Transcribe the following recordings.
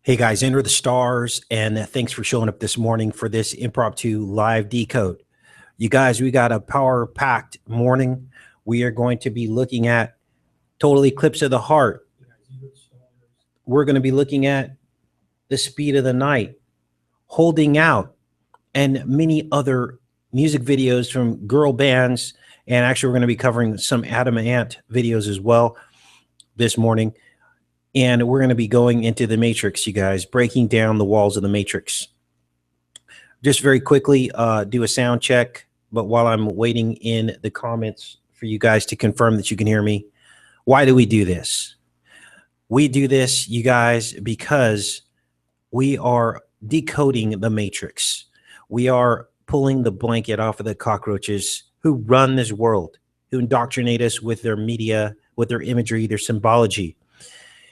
Hey guys, enter the stars, and thanks for showing up this morning for this impromptu live decode. You guys, we got a power-packed morning. We are going to be looking at total eclipse of the heart. We're going to be looking at the speed of the night, holding out, and many other music videos from girl bands. And actually, we're going to be covering some Adam Ant videos as well this morning. And we're going to be going into the matrix, you guys, breaking down the walls of the matrix. Just very quickly, do a sound check. But while I'm waiting in the comments for you guys to confirm that you can hear me, why do we do this? We do this, you guys, because we are decoding the matrix. We are pulling the blanket off of the cockroaches who run this world, who indoctrinate us with their media, with their imagery, their symbology.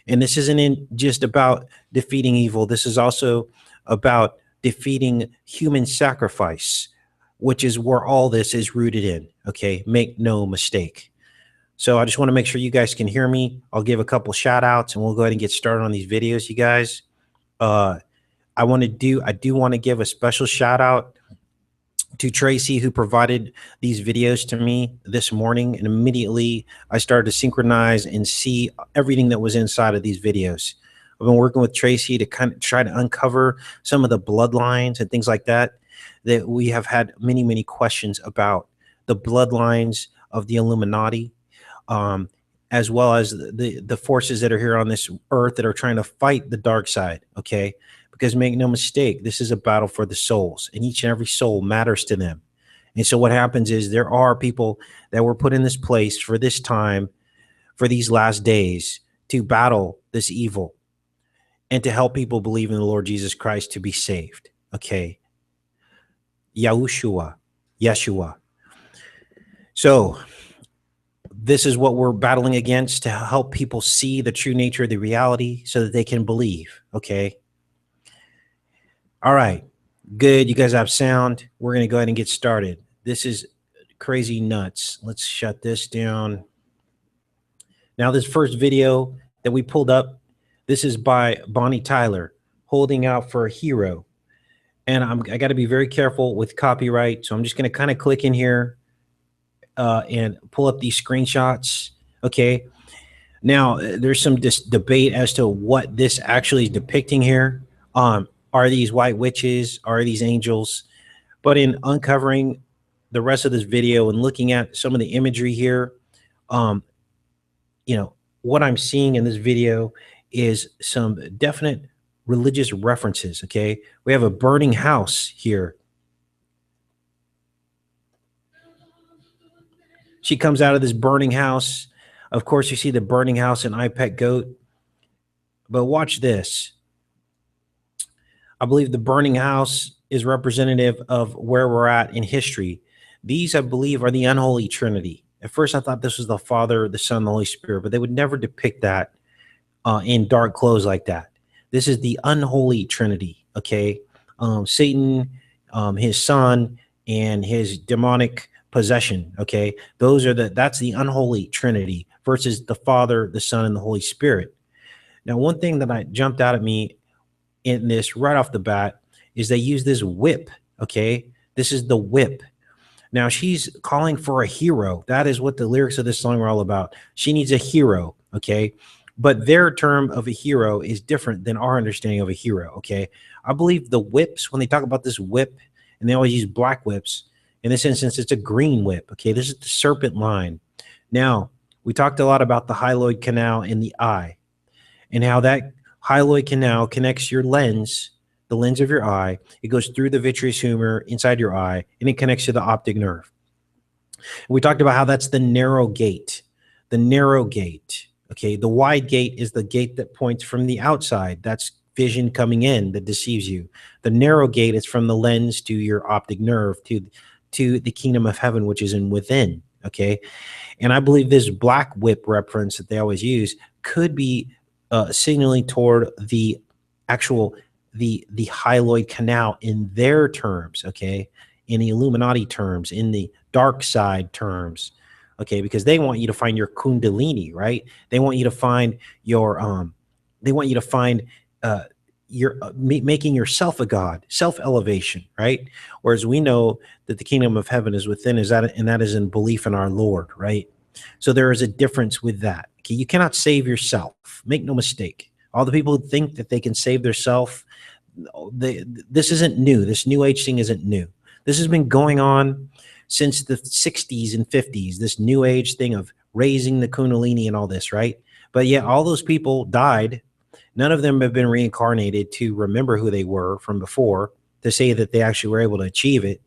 And this isn't just about defeating evil. This is also about defeating human sacrifice, which is where all this is rooted in. Okay, make no mistake. So I just want to make sure you guys can hear me. I'll give a couple shout outs and we'll go ahead and get started on these videos, you guys. I do want to give a special shout out to Tracy, who provided these videos to me this morning, and immediately I started to synchronize and see everything that was inside of these videos. I've been working with Tracy to kind of try to uncover some of the bloodlines and things like that we have had many questions about, the bloodlines of the Illuminati, as well as the forces that are here on this earth that are trying to fight the dark side. Okay, because make no mistake, this is a battle for the souls, and each and every soul matters to them. And so what happens is there are people that were put in this place for this time, for these last days, to battle this evil and to help people believe in the Lord Jesus Christ to be saved. Okay. Yeshua. So this is what we're battling against, to help people see the true nature of the reality so that they can believe. Okay. All right, good. You guys have sound. We're going to go ahead and get started. This is crazy nuts. Let's shut this down. Now, this first video that we pulled up, this is by Bonnie Tyler, holding out for a hero. And I got to be very careful with copyright. So I'm just going to kind of click in here and pull up these screenshots. Okay. Now, there's some debate as to what this actually is depicting here. Are these white witches? Are these angels? But in uncovering the rest of this video and looking at some of the imagery here, you know, what I'm seeing in this video is some definite religious references. Okay, we have a burning house here. She comes out of this burning house. Of course, you see the burning house in I Pet Goat. But watch this. I believe the burning house is representative of where we're at in history. These, I believe, are the unholy Trinity. At first, I thought this was the Father, the Son, the Holy Spirit, but they would never depict that in dark clothes like that. This is the unholy Trinity, okay? Satan, his son, and his demonic possession, okay? That's the unholy Trinity versus the Father, the Son, and the Holy Spirit. Now, one thing that jumped out at me in this right off the bat is they use this whip. Okay, this is the whip. Now she's calling for a hero. That is what the lyrics of this song are all about. She needs a hero. Okay, but their term of a hero is different than our understanding of a hero. Okay, I believe the whips, when they talk about this whip, and they always use black whips, in this instance it's a green whip. Okay, this is the serpent line. Now, we talked a lot about the hyaloid canal in the eye and how that hyaloid canal connects your lens, the lens of your eye. It goes through the vitreous humor inside your eye, and it connects to the optic nerve. We talked about how that's the narrow gate. The narrow gate. Okay, the wide gate is the gate that points from the outside. That's vision coming in that deceives you. The narrow gate is from the lens to your optic nerve to the kingdom of heaven, which is in within. Okay, and I believe this black whip reference that they always use could be signaling toward the actual the hyaloid canal in their terms, okay, in the Illuminati terms, in the dark side terms, okay, because they want you to find your kundalini, right? They want you to find your you're making yourself a god, self-elevation, right? Whereas we know that the kingdom of heaven is within, and that is in belief in our Lord, right? So there is a difference with that. Okay, you cannot save yourself. Make no mistake. All the people who think that they can save themselves, this isn't new. This new age thing isn't new. This has been going on since the 60s and 50s, this new age thing of raising the kundalini and all this, right? But yet all those people died. None of them have been reincarnated to remember who they were from before, to say that they actually were able to achieve it.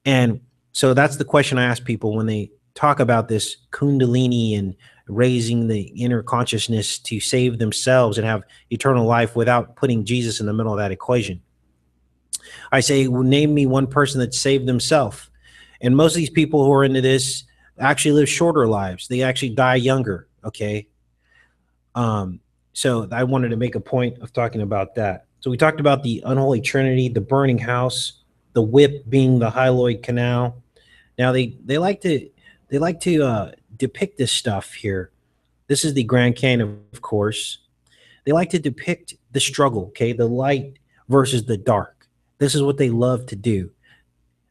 And so that's the question I ask people when they talk about this kundalini and raising the inner consciousness to save themselves and have eternal life without putting Jesus in the middle of that equation. I say, well, name me one person that saved themselves. And most of these people who are into this actually live shorter lives. They actually die younger. Okay. So I wanted to make a point of talking about that. So we talked about the unholy trinity, the burning house, the whip being the hyaloid canal. Now they like to depict this stuff here. This is the Grand Canyon, of course. They like to depict the struggle, okay, the light versus the dark. This is what they love to do,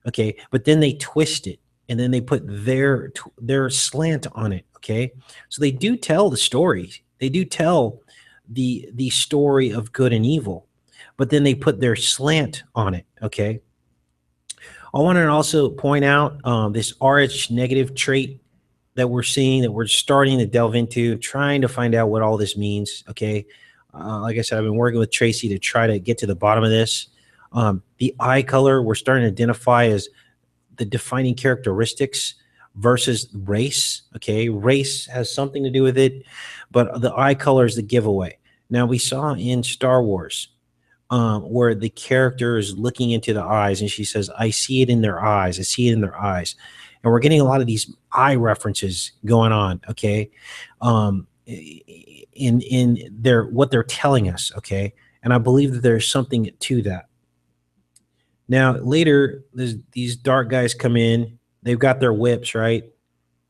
okay. But then they twist it, and then they put their slant on it, okay. So they do tell the story. They do tell the story of good and evil, but then they put their slant on it, okay. I want to also point out this RH negative trait that we're seeing, that we're starting to delve into, trying to find out what all this means. Okay. Like I said, I've been working with Tracy to try to get to the bottom of this. The eye color, we're starting to identify as the defining characteristics versus race. Okay. Race has something to do with it, but the eye color is the giveaway. Now, we saw in Star Wars where the character is looking into the eyes and she says, I see it in their eyes. I see it in their eyes. And we're getting a lot of these eye references going on. Okay. In their, what they're telling us. Okay. And I believe that there's something to that. Now, later, these dark guys come in. They've got their whips, right?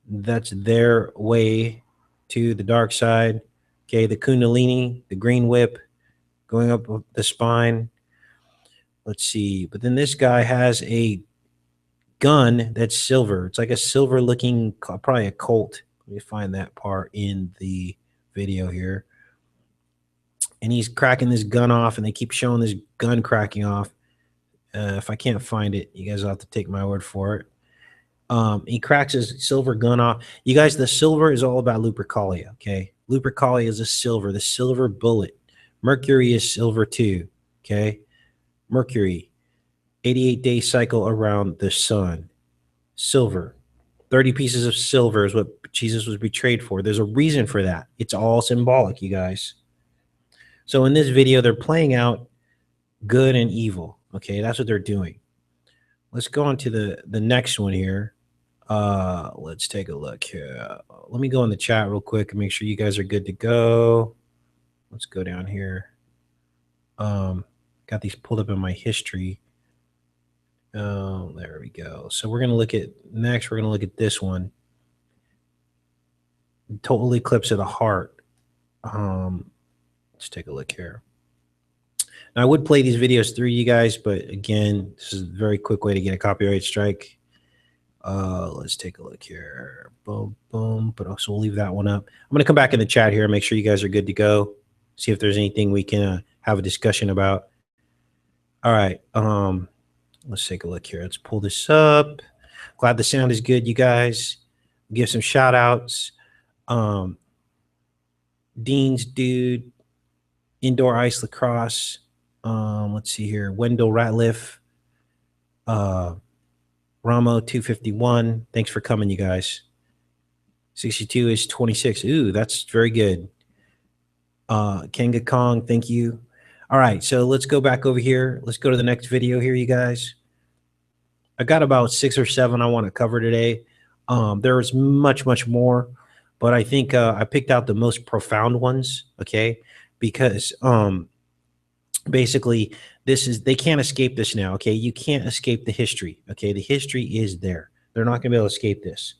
That's their way to the dark side. Okay. The Kundalini, the green whip, going up the spine. Let's see. But then this guy has a gun that's silver. It's like a silver looking, probably a Colt. Let me find that part in the video here. And he's cracking this gun off, and they keep showing this gun cracking off. If I can't find it, you guys will have to take my word for it. He cracks his silver gun off. You guys, the silver is all about Lupercalia, okay? Lupercalia is a silver, the silver bullet. Mercury is silver too, okay? Mercury, 88-day cycle around the sun. Silver, 30 pieces of silver is what Jesus was betrayed for. There's a reason for that. It's all symbolic, you guys. So in this video, they're playing out good and evil, okay? That's what they're doing. Let's go on to the next one here. Let's take a look here. Let me go in the chat real quick and make sure you guys are good to go. Let's go down here. Got these pulled up in my history. There we go. So we're going to look at next. We're going to look at this one. Total eclipse of the heart. Let's take a look here. Now, I would play these videos through you guys, but again, this is a very quick way to get a copyright strike. Let's take a look here. Boom, boom. But also we'll leave that one up. I'm going to come back in the chat here and make sure you guys are good to go. See if there's anything we can have a discussion about. All right. Let's take a look here. Let's pull this up. Glad the sound is good, you guys. Give some shout outs. Dean's Dude, Indoor Ice Lacrosse. Let's see here. Wendell Ratliff. Ramo 251. Thanks for coming, you guys. 62 is 26. Ooh, that's very good. Kenga Kong, thank you. All right, so let's go back over here. Let's go to the next video here, you guys. I got about 6 or 7 I want to cover today. There's much more, but I think I picked out the most profound ones, okay? Because basically they can't escape this now, okay? You can't escape the history, okay? The history is there. They're not going to be able to escape this.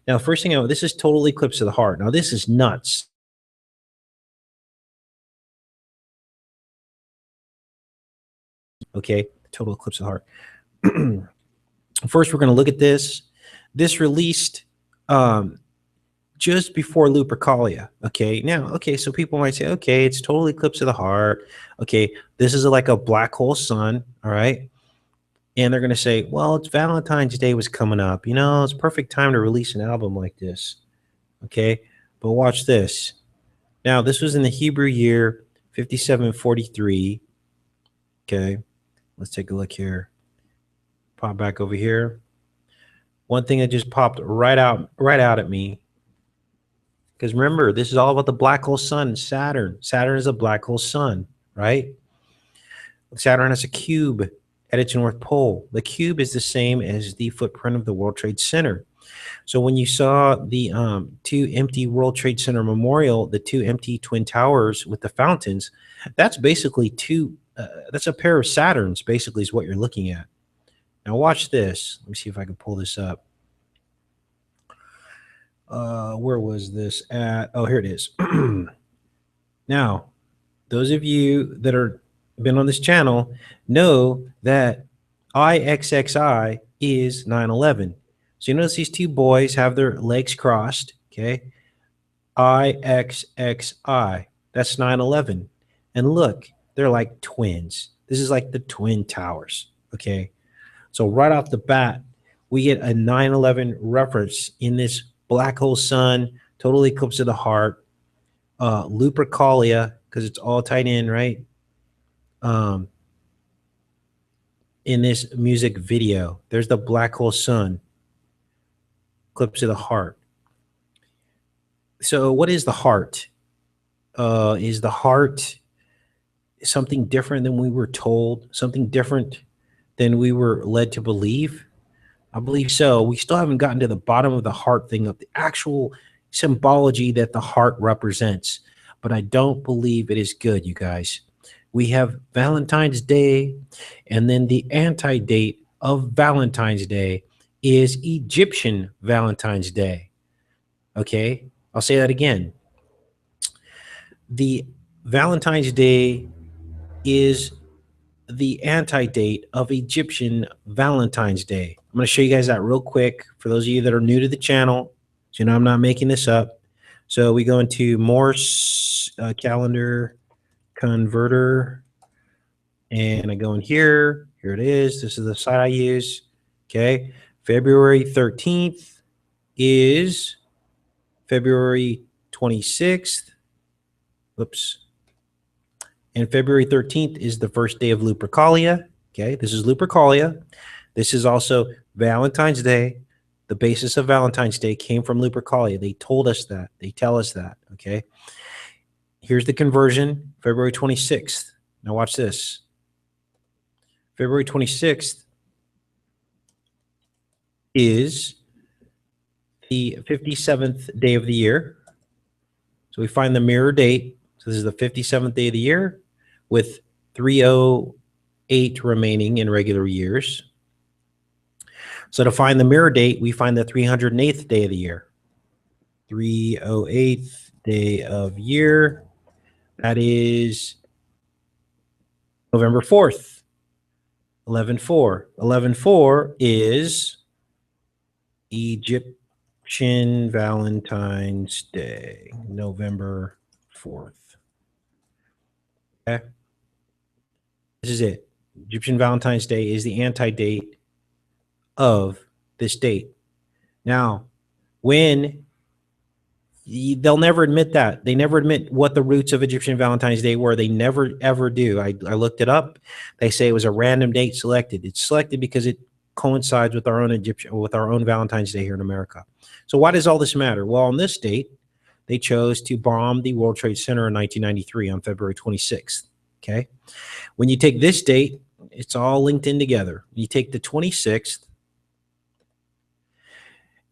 Now, first thing I know, this is total eclipse of the heart. Now, this is nuts. Okay, total eclipse of the heart. First, we're going to look at this. This released just before Lupercalia. Okay, now, okay, so people might say, okay, it's total eclipse of the heart. Okay, this is like a black hole sun. All right. And they're going to say, well, it's Valentine's Day was coming up. You know, it's perfect time to release an album like this. Okay, but watch this. Now, this was in the Hebrew year 5743. Okay, let's take a look here. Pop back over here. One thing that just popped right out at me, because remember, this is all about the black hole sun, Saturn. Saturn is a black hole sun, right? Saturn has a cube at its north pole. The cube is the same as the footprint of the World Trade Center. So when you saw the two empty World Trade Center memorial, the two empty twin towers with the fountains, that's basically that's a pair of Saturns, basically, is what you're looking at. Now watch this. Let me see if I can pull this up. Where was this at? Oh, here it is. Now, those of you that are been on this channel know that IXXI is 9/11. So you notice these two boys have their legs crossed, okay? IXXI, that's 9/11. And look, they're like twins. This is like the Twin Towers, okay? So right off the bat, we get a 9/11 reference in this black hole sun, total eclipse of the heart, Lupercalia, because it's all tied in, right? In this music video, there's the black hole sun, eclipse of the heart. So what is the heart? Is the heart something different than we were told, something different than we were led to believe? I believe so. We still haven't gotten to the bottom of the heart thing, of the actual symbology that the heart represents. But I don't believe it is good, you guys. We have Valentine's Day, and then the anti-date of Valentine's Day is Egyptian Valentine's Day. Okay, I'll say that again. The Valentine's Day is the anti-date of Egyptian Valentine's Day. I'm going to show you guys that real quick for those of you that are new to the channel. So you know I'm not making this up. So we go into Morse calendar converter, and I go in here. Here it is. This is the site I use. Okay, February 13th is February 26th. Whoops. And February 13th is the first day of Lupercalia. Okay, this is Lupercalia. This is also Valentine's Day. The basis of Valentine's Day came from Lupercalia. They told us that. They tell us that. Okay. Here's the conversion, February 26th. Now watch this. February 26th is the 57th day of the year. So we find the mirror date. So this is the 57th day of the year with 308 remaining in regular years. So to find the mirror date, we find the 308th day of the year. 308th day of year. That is November 4th. 11/4. 11/4 is Egyptian Valentine's Day, November 4th. Okay. This is it. Egyptian Valentine's Day is the anti-date of this date. Now, they'll never admit that. They never admit what the roots of Egyptian Valentine's Day were. They never, ever do. I looked it up. They say it was a random date selected. It's selected because it coincides with our own Valentine's Day here in America. So why does all this matter? Well, on this date, they chose to bomb the World Trade Center in 1993 on February 26th. Okay. When you take this date, it's all linked in together. You take the 26th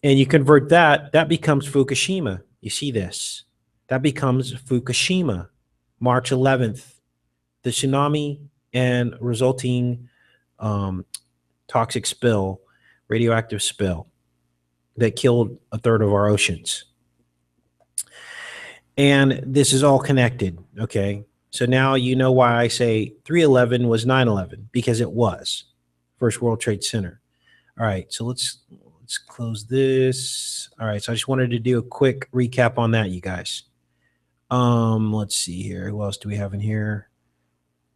and you convert that becomes Fukushima. You see this? That becomes Fukushima, March 11th. The tsunami and resulting toxic spill, radioactive spill that killed a third of our oceans. And this is all connected, okay? So now you know why I say 3/11 was 9/11, because it was First World Trade Center. All right, so let's close this. All right, so I just wanted to do a quick recap on that, you guys. Let's see here. Who else do we have in here?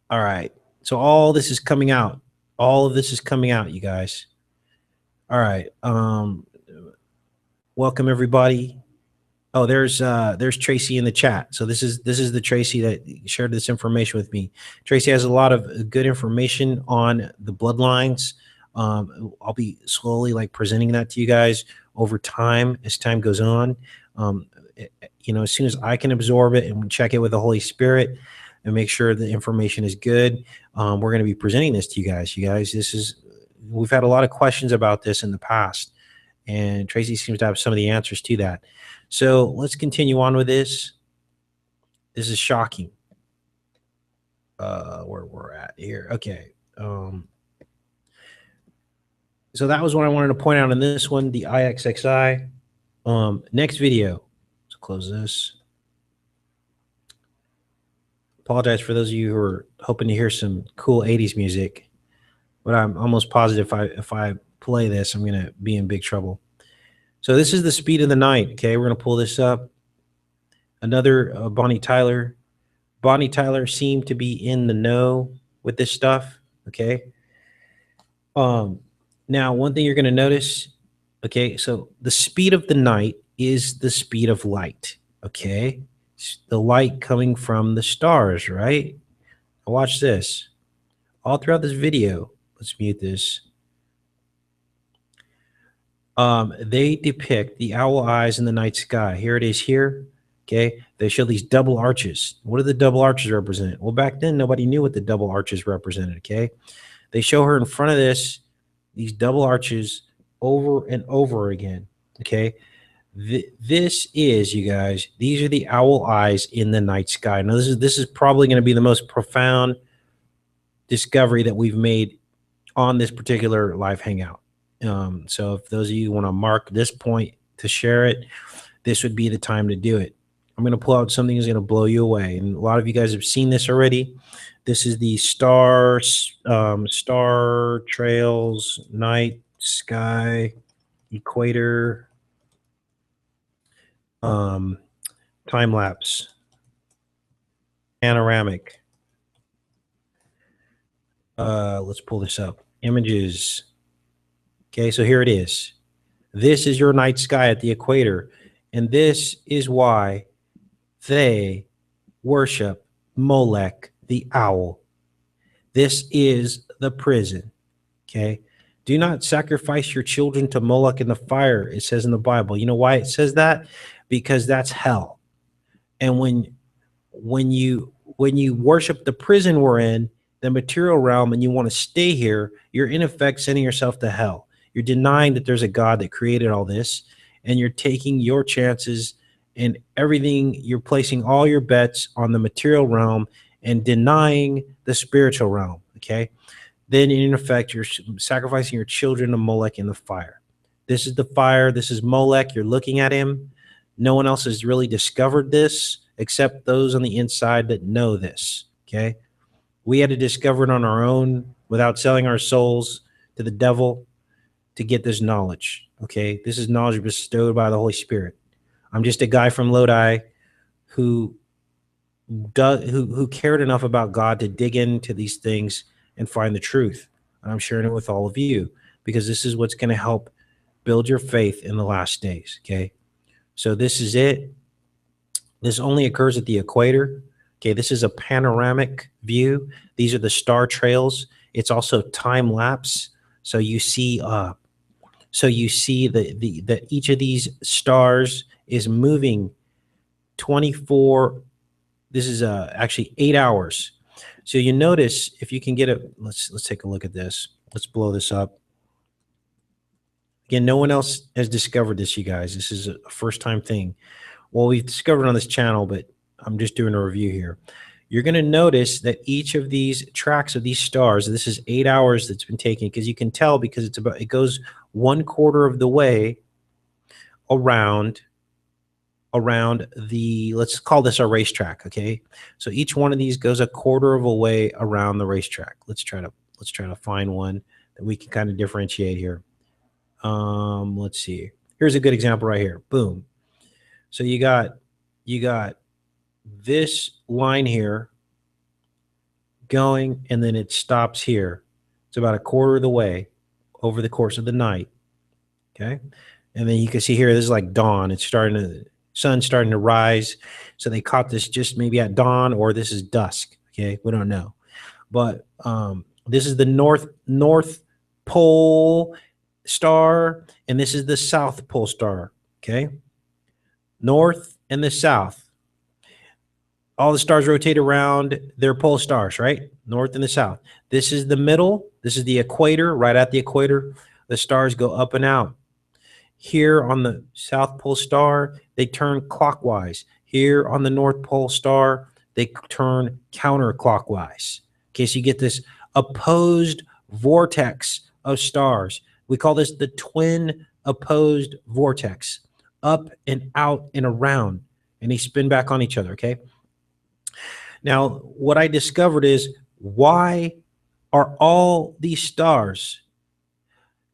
All right, so all this is coming out. All of this is coming out, you guys. All right. Welcome everybody. Oh, there's Tracy in the chat. So this is the Tracy that shared this information with me. Tracy has a lot of good information on the bloodlines. I'll be slowly like presenting that to you guys over time as time goes on. You know, as soon as I can absorb it and check it with the Holy Spirit and make sure the information is good, we're going to be presenting this to you guys. You guys, we've had a lot of questions about this in the past, and Tracy seems to have some of the answers to that. So let's continue on with this. This is shocking. Where we're at here. Okay. So that was what I wanted to point out in this one, the IXXI. Next video. Let's close this. Apologize for those of you who are hoping to hear some cool 80s music, but I'm almost positive if I play this, I'm going to be in big trouble. So this is the speed of the night. Okay, we're going to pull this up. Another Bonnie Tyler. Bonnie Tyler seemed to be in the know with this stuff. Okay. Now, one thing you're going to notice, okay, so the speed of the night is the speed of light. Okay. It's the light coming from the stars, right? Now watch this. All throughout this video, let's mute this. They depict the owl eyes in the night sky. Here it is here. Okay. They show these double arches. What do the double arches represent? Well, back then, nobody knew what the double arches represented. Okay. They show her in front of these double arches over and over again. Okay. This is, you guys, these are the owl eyes in the night sky. Now, this is probably going to be the most profound discovery that we've made on this particular live hangout. So if those of you want to mark this point to share it, this would be the time to do it. I'm going to pull out something that's going to blow you away. And a lot of you guys have seen this already. This is the star trails, night sky, equator, time lapse, panoramic. Let's pull this up. Images. Okay, so here it is. This is your night sky at the equator, and this is why they worship Molech, the owl. This is the prison. Okay, do not sacrifice your children to Molech in the fire, it says in the Bible. You know why it says that? Because that's hell. And when you worship the prison we're in, the material realm, and you want to stay here, you're in effect sending yourself to hell. You're denying that there's a God that created all this, and you're taking your chances and everything. You're placing all your bets on the material realm and denying the spiritual realm. Okay. Then in effect, you're sacrificing your children to Molech in the fire. This is the fire. This is Molech. You're looking at him. No one else has really discovered this except those on the inside that know this. Okay. We had to discover it on our own without selling our souls to the devil to get this knowledge. Okay. This is knowledge bestowed by the Holy Spirit. I'm just a guy from Lodi who cared enough about God to dig into these things and find the truth. And I'm sharing it with all of you because this is what's going to help build your faith in the last days. Okay. So this is it. This only occurs at the equator. Okay. This is a panoramic view. These are the star trails. It's also time lapse. So you see, that each of these stars is moving 24. This is actually 8 hours. So you notice if you can get it, let's take a look at this. Let's blow this up. Again, no one else has discovered this, you guys. This is a first-time thing. Well, we've discovered on this channel, but I'm just doing a review here. You're going to notice that each of these tracks of these stars, this is 8 hours that's been taken, because you can tell because it goes 1/4 of the way around around the, let's call this our racetrack. Okay. So each one of these goes a quarter of a way around the racetrack. Let's try to find one that we can kind of differentiate here. Let's see. Here's a good example right here. Boom. So you got this line here going, and then it stops here. It's about a quarter of the way over the course of the night. Okay. And then you can see here, this is like dawn. It's sun's starting to rise. So they caught this just maybe at dawn, or this is dusk. Okay. We don't know. But this is the North Pole star, and this is the South Pole star. Okay. North and the South. All the stars rotate around their pole stars, right? North and the South. This is the middle. This is the equator. Right at the equator, the stars go up and out. Here on the South Pole star, they turn clockwise. Here on the North Pole star, they turn counterclockwise. Okay, so you get this opposed vortex of stars. We call this the twin opposed vortex. Up and out and around, and they spin back on each other, okay? Now, what I discovered is, why are all these stars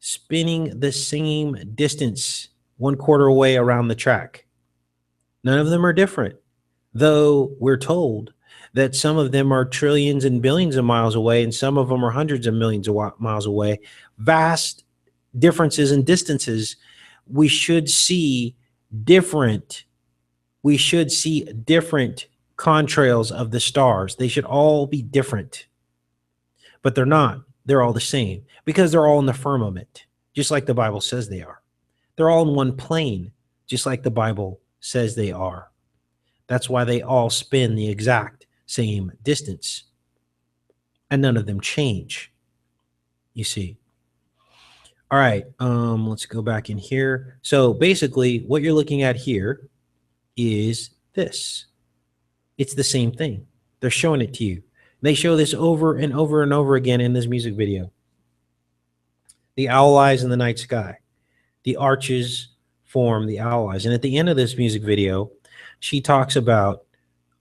spinning the same distance, one quarter away around the track? None of them are different, though we're told that some of them are trillions and billions of miles away, and some of them are hundreds of millions of miles away. Vast differences in distances. We should see different contrails of the stars. They should all be different, but they're not. They're all the same because they're all in the firmament, just like the Bible says they are. They're all in one plane, just like the Bible says they are. That's why they all spin the exact same distance, and none of them change, you see. All right, let's go back in here. So basically what you're looking at here is this. It's the same thing. They're showing it to you. They show this over and over and over again in this music video. The owl eyes in the night sky. The arches form the owl eyes. And at the end of this music video, she talks about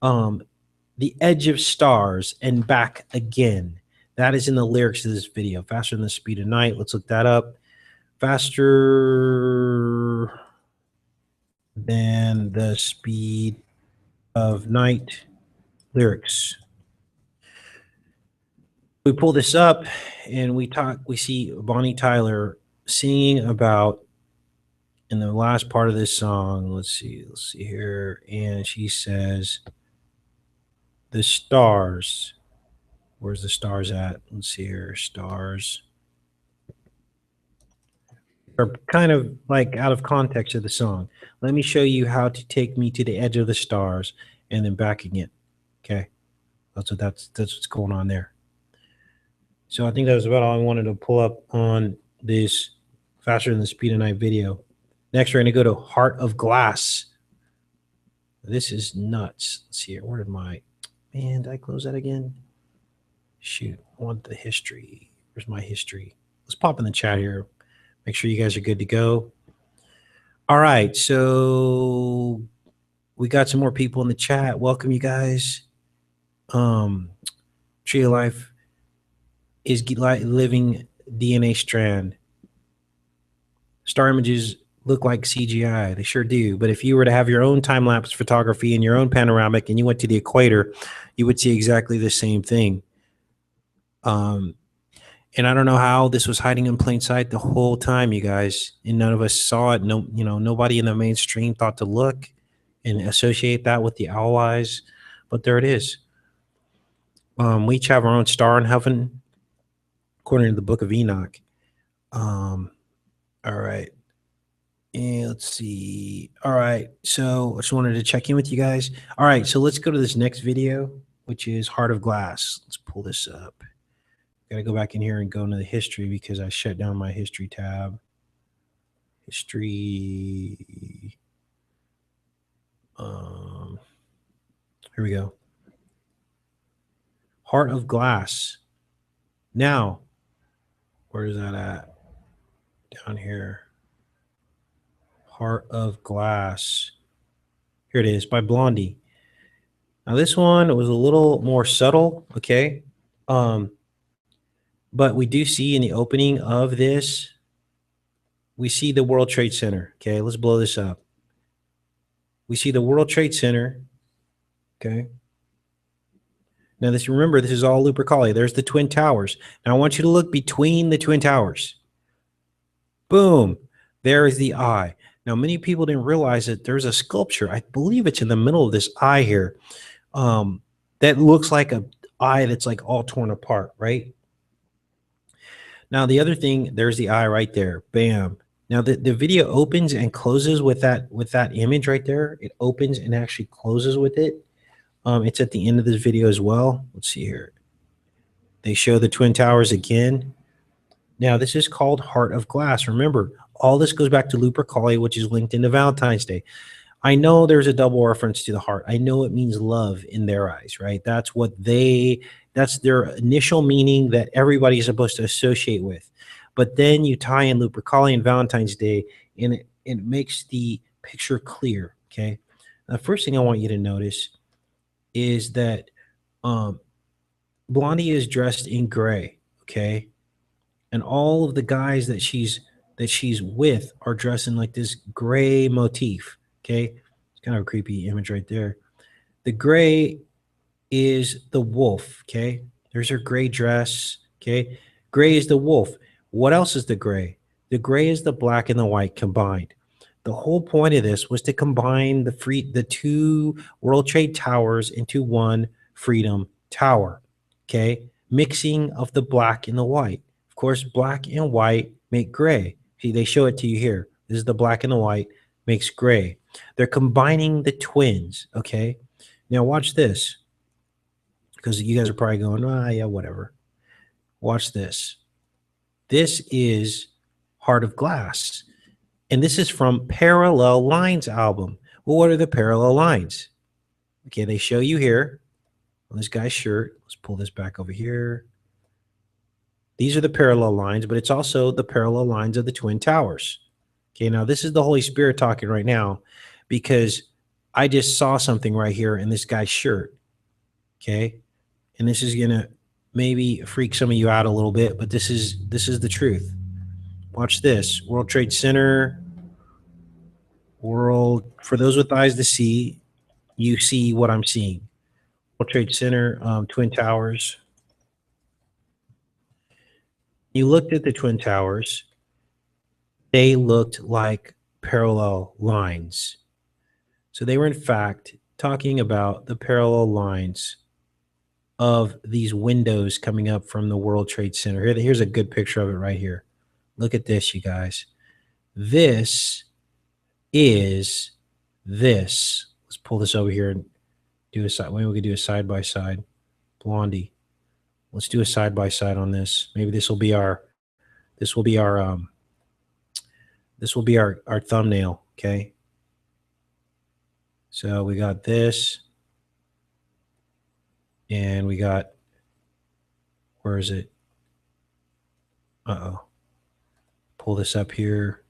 the edge of stars and back again. That is in the lyrics of this video. Faster than the speed of night. Let's look that up. Faster than the speed of night lyrics. We pull this up and we see Bonnie Tyler singing about, in the last part of this song, let's see here, and she says, the stars, where's the stars at? Let's see here, stars are kind of like out of context of the song. Let me show you how to take me to the edge of the stars and then back again. Okay, that's what's going on there. So I think that was about all I wanted to pull up on this faster than the speed of night video. Next, we're going to go to Heart of Glass. This is nuts. Let's see here. Where did my, man, did I close that again? Shoot, I want the history. Where's my history? Let's pop in the chat here. Make sure you guys are good to go. All right, so we got some more people in the chat. Welcome, you guys. Tree of Life is living DNA strand. Star images look like CGI. They sure do. But if you were to have your own time-lapse photography and your own panoramic and you went to the equator, you would see exactly the same thing. And I don't know how this was hiding in plain sight the whole time, you guys, and none of us saw it. No, nobody in the mainstream thought to look and associate that with the owl eyes, but there it is. We each have our own star in heaven, according to the book of Enoch. All right. And let's see. All right. So I just wanted to check in with you guys. All right. So let's go to this next video, which is Heart of Glass. Let's pull this up. Got to go back in here and go into the history because I shut down my history tab. History. Here we go. Heart of Glass. Now, where is that at? Down here. Heart of Glass. Here it is by Blondie. Now this one was a little more subtle, okay? But we do see in the opening of this, we see the World Trade Center. Okay, let's blow this up. We see the World Trade Center. Okay. Now this, remember, this is all Lupercalia. There's the Twin Towers. Now I want you to look between the Twin Towers. Boom. There is the eye. Now many people didn't realize that there's a sculpture. I believe it's in the middle of this eye here. That looks like an eye that's like all torn apart, right? Now the other thing, there's the eye right there. Bam. Now the video opens and closes with that image right there. It opens and actually closes with it. It's at the end of this video as well. Let's see here. They show the Twin Towers again. Now this is called Heart of Glass. Remember, all this goes back to Lupercalia, which is linked into Valentine's Day. I know there's a double reference to the heart. I know it means love in their eyes, right? That's their initial meaning that everybody is supposed to associate with. But then you tie in Lupercalia and Valentine's Day, and it makes the picture clear, okay? The first thing I want you to notice is that Blondie is dressed in gray, okay? And all of the guys that she's with are dressed in like this gray motif, okay? It's kind of a creepy image right there. The gray is the wolf, okay? There's her gray dress, okay? Gray is the wolf. What else is the gray? The gray is the black and the white combined. The whole point of this was to combine the two World Trade Towers into one Freedom Tower, okay? Mixing of the black and the white. Of course, black and white make gray. See, they show it to you here. This is the black and the white makes gray. They're combining the twins, okay? Now watch this, because you guys are probably going, ah, yeah, whatever. Watch this. This is Heart of Glass, and this is from Parallel Lines album. Well, what are the parallel lines? Okay, they show you here on this guy's shirt. Let's pull this back over here. These are the parallel lines, but it's also the parallel lines of the Twin Towers. Okay, now this is the Holy Spirit talking right now, because I just saw something right here in this guy's shirt. Okay, and this is gonna maybe freak some of you out a little bit, but this is the truth. Watch this. World Trade Center. For those with eyes to see, you see what I'm seeing. World Trade Center, Twin Towers. You looked at the Twin Towers. They looked like parallel lines. So they were, in fact, talking about the parallel lines of these windows coming up from the World Trade Center. Here's a good picture of it right here. Look at this, you guys. This is this. Let's pull this over here and do a side. Maybe we could do a side by side. Blondie. Let's do a side by side on this. Maybe this will be our thumbnail. Okay. So we got this, and we got, where is it? Uh-oh. Pull this up here.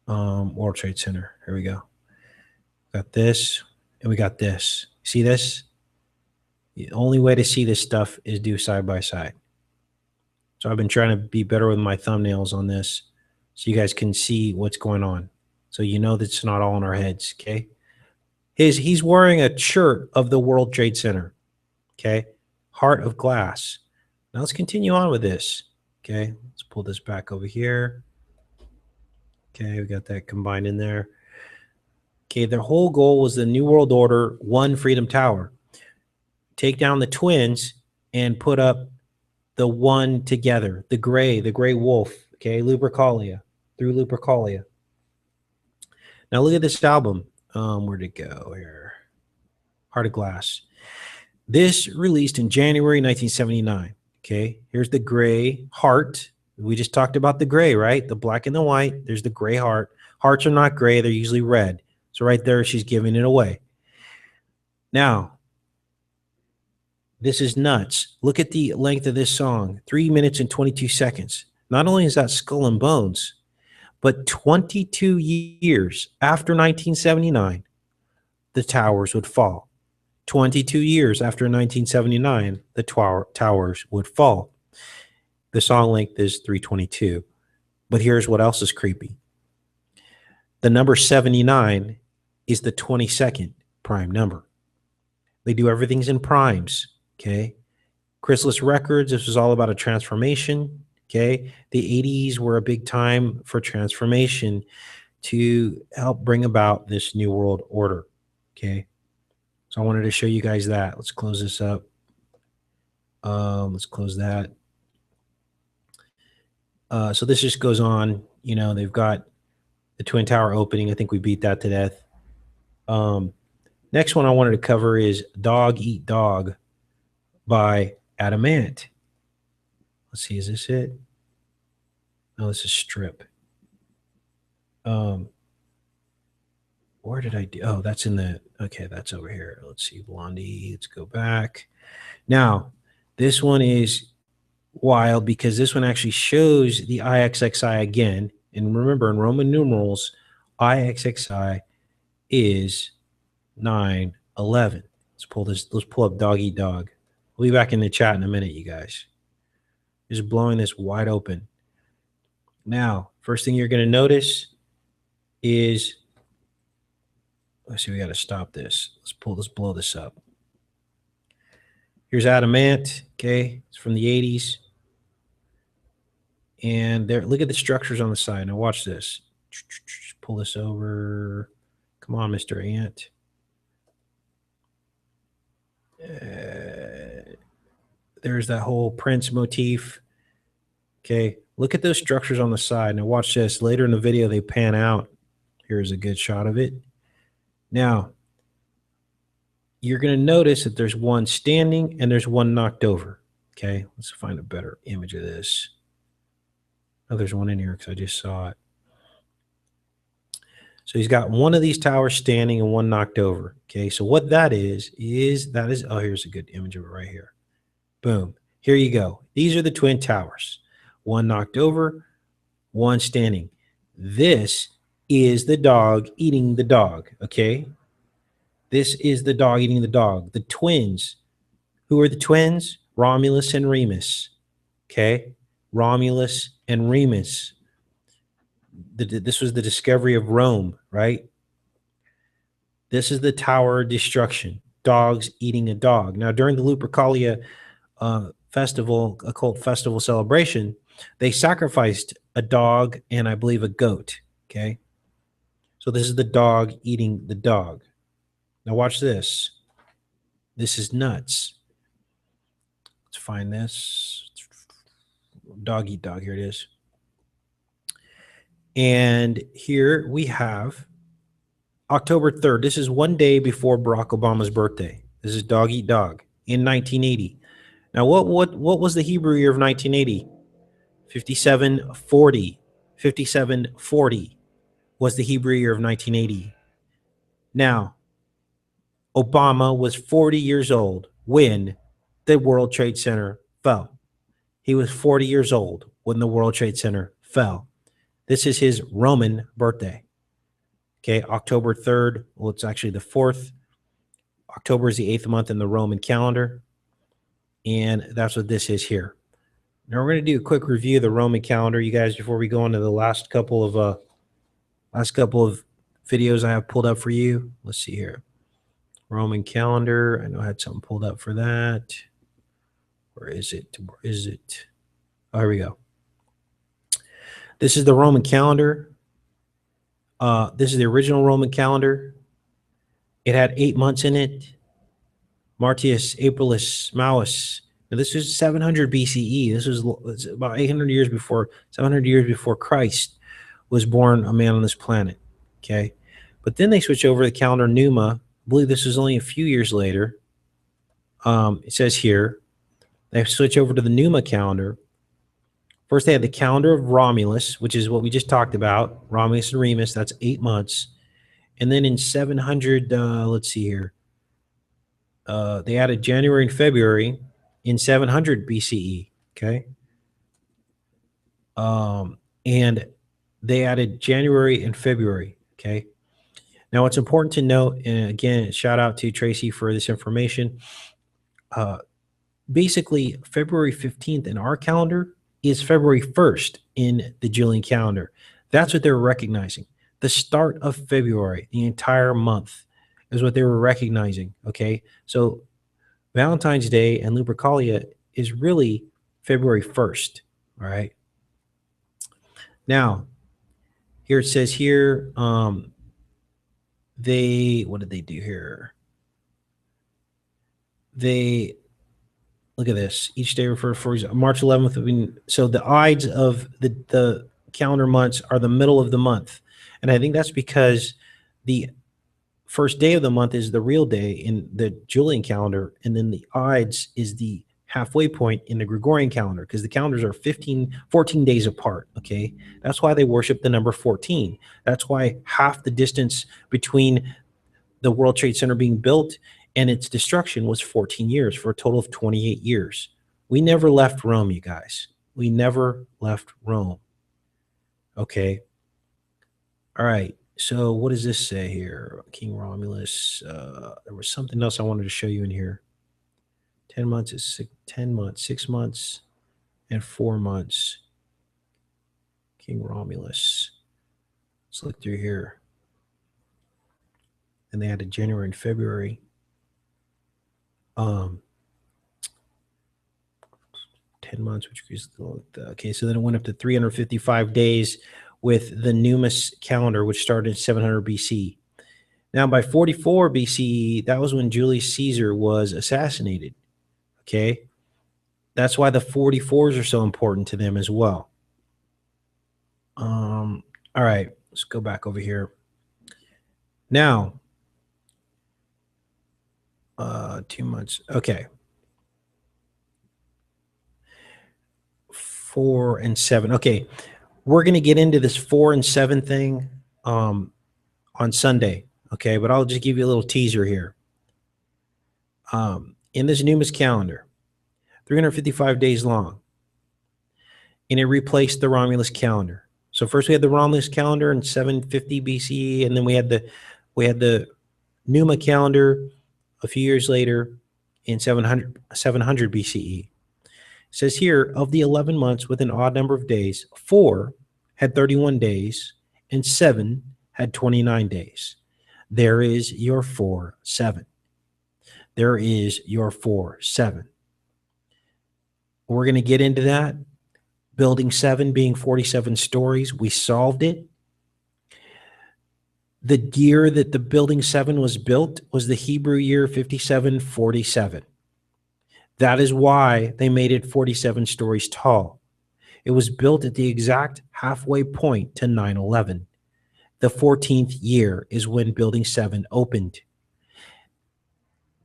World Trade Center. Here we go. Got this, and we got this. See this? The only way to see this stuff is do side by side. So I've been trying to be better with my thumbnails on this, so you guys can see what's going on. So you know that's not all in our heads, okay? He's wearing a shirt of the World Trade Center, okay? Heart of Glass. Now let's continue on with this, okay? Let's pull this back over here. Okay, we got that combined in there. Okay, their whole goal was the New World Order, one Freedom Tower. Take down the twins and put up the one together, the gray wolf, okay, Lupercalia, through Lupercalia. Now look at this album. Where'd it go here? Heart of Glass. This released in January 1979. Okay, here's the gray heart. We just talked about the gray, right? The black and the white. There's the gray heart. Hearts are not gray. They're usually red. So right there, she's giving it away. Now, this is nuts. Look at the length of this song. 3 minutes and 22 seconds. Not only is that Skull and Bones, but 22 years after 1979, the towers would fall. 22 years after 1979, the towers would fall. The song length is 322. But here's what else is creepy. The number 79 is the 22nd prime number. They do everything's in primes, okay? Chrysalis Records, this was all about a transformation, okay? The 80s were a big time for transformation to help bring about this new world order, okay? So I wanted to show you guys that. Let's close this up. Let's close that. So this just goes on. You know, they've got the Twin Tower opening. I think we beat that to death. Next one I wanted to cover is Dog Eat Dog by Adamant. Let's see, is this it? No, this is Strip. Where did I do? Oh, that's in the, okay, that's over here. Let's see, Blondie. Let's go back. Now, this one is wild because this one actually shows the IXXI again. And remember, in Roman numerals, IXXI is 911. Let's pull this. Let's pull up Dog Eat Dog. We'll be back in the chat in a minute, you guys. Just blowing this wide open. Now, first thing you're going to notice is, let's see, we got to stop this. Let's blow this up. Here's Adamant. Okay, it's from the 80s. And there, look at the structures on the side. Now watch this. Pull this over. Come on, Mr. Ant. There's that whole Prince motif. Okay, look at those structures on the side. Now watch this. Later in the video, they pan out. Here's a good shot of it. Now, you're going to notice that there's one standing and there's one knocked over. Okay, let's find a better image of this. Oh, there's one in here because I just saw it. So he's got one of these towers standing and one knocked over. Okay, so what that is, oh, here's a good image of it right here. Boom. Here you go. These are the twin towers. One knocked over, one standing. This is the dog eating the dog, okay? This is the dog eating the dog. The twins. Who are the twins? Romulus and Remus, okay? Romulus and Remus. This was the discovery of Rome, right? This is the Tower of Destruction. Dogs eating a dog. Now, during the Lupercalia festival, occult festival celebration, they sacrificed a dog and I believe a goat, okay? So this is the dog eating the dog. Now watch this. This is nuts. Let's find this. Dog eat dog. Here it is. And here we have October 3rd. This is one day before Barack Obama's birthday. This is Dog Eat Dog in 1980. Now, what was the Hebrew year of 1980? 5740. 5740 was the Hebrew year of 1980. Now, Obama was 40 years old when the World Trade Center fell. He was 40 years old when the World Trade Center fell. This is his Roman birthday. Okay, October 3rd. Well, it's actually the 4th. October is the 8th month in the Roman calendar. And that's what this is here. Now we're going to do a quick review of the Roman calendar, you guys, before we go into the last couple of videos I have pulled up for you. Let's see here. Roman calendar. I know I had something pulled up for that. Where is it? Where is it? Oh, here we go. This is the Roman calendar. This is the original Roman calendar. It had 8 months in it. Martius, Aprilis, Maus. Now this is 700 BCE. This was about 800 years before, 700 years before Christ was born, a man on this planet. Okay, but then they switch over to the calendar Numa. I believe this is only a few years later. It says here they switch over to the Numa calendar. First, they had the calendar of Romulus, which is what we just talked about. Romulus and Remus, that's 8 months. And then in 700, let's see here. They added January and February in 700 BCE, okay? And they added January and February, okay? Now, it's important to note, and again, shout out to Tracy for this information. Basically, February 15th in our calendar is February 1st in the Julian calendar. That's what they were recognizing. The start of February, the entire month, is what they were recognizing. Okay. So Valentine's Day and Lupercalia is really February 1st. All right. Now, here it says here, what did they do here? They, look at this. Each day refers for March 11th. So the Ides of the calendar months are the middle of the month. And I think that's because the first day of the month is the real day in the Julian calendar. And then the Ides is the halfway point in the Gregorian calendar, because the calendars are 14 days apart. Okay. That's why they worship the number 14. That's why half the distance between the World Trade Center being built and its destruction was 14 years, for a total of 28 years. We never left Rome, you guys. We never left Rome. Okay. All right. So what does this say here? King Romulus. There was something else I wanted to show you in here. 10 months is 10 months, 6 months, and 4 months. King Romulus. Let's look through here. And they had a January and February. 10 months, which is okay. So then it went up to 355 days with the Numus calendar, which started in 700 BC. Now, by 44 BCE, that was when Julius Caesar was assassinated. Okay, that's why the 44s are so important to them as well. All right, let's go back over here. Now, 2 months. Okay. 4 and 7. Okay. We're going to get into this 4 and 7 thing on Sunday. Okay. But I'll just give you a little teaser here. In this Numus calendar, 355 days long, and it replaced the Romulus calendar. So first we had the Romulus calendar in 750 BCE, and then we had the Numa calendar a few years later in 700 BCE. It says here, of the 11 months with an odd number of days, 4 had 31 days and 7 had 29 days. There is your 4-7. There is your 4-7. We're going to get into that. Building 7 being 47 stories. We solved it. The year that the building 7 was built was the Hebrew year 5747. That is why they made it 47 stories tall. It was built at the exact halfway point to 9/11. The 14th year is when building 7 opened.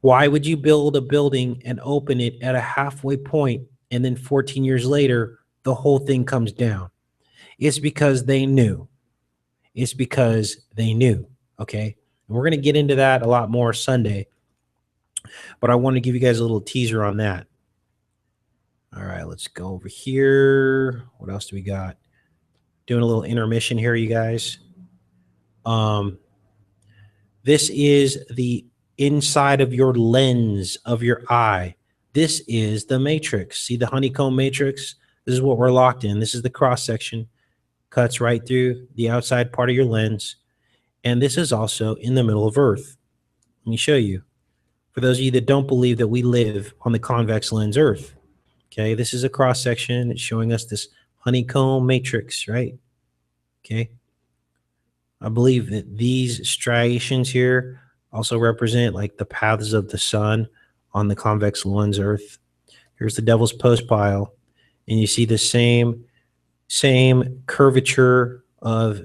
Why would you build a building and open it at a halfway point, and then 14 years later, the whole thing comes down? It's because they knew. It's because they knew. Okay. And we're going to get into that a lot more Sunday, but I want to give you guys a little teaser on that. All right, let's go over here. What else do we got? Doing a little intermission here, you guys. This is the inside of your lens of your eye. This is the matrix. See the honeycomb matrix? This is what we're locked in. This is the cross section. Cuts right through the outside part of your lens. And this is also in the middle of Earth. Let me show you. For those of you that don't believe that we live on the convex lens Earth. Okay, this is a cross section. It's showing us this honeycomb matrix, right? Okay. I believe that these striations here also represent like the paths of the sun on the convex lens Earth. Here's the Devil's Postpile, and you see the same curvature of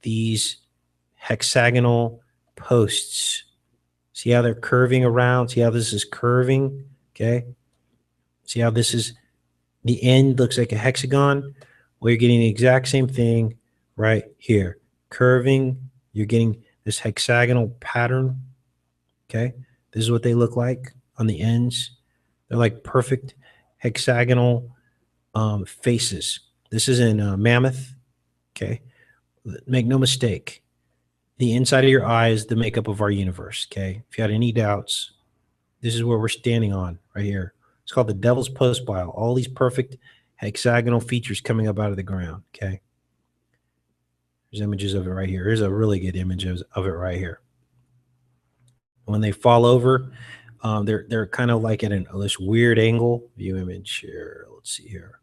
these hexagonal posts. See how they're curving around? See how this is curving? Okay. See how this is, the end looks like a hexagon? Well, you're getting the exact same thing right here. Curving, you're getting this hexagonal pattern. Okay. This is what they look like on the ends. They're like perfect hexagonal faces. This is in Mammoth. Okay. Make no mistake. the inside of your eye is the makeup of our universe. Okay. If you had any doubts, this is where we're standing on right here. It's called the devil's postbile. All these perfect hexagonal features coming up out of the ground. Okay. There's images of it right here. Here's a really good image of it right here. When they fall over, they're kind of like at this weird angle. View image here. Let's see here.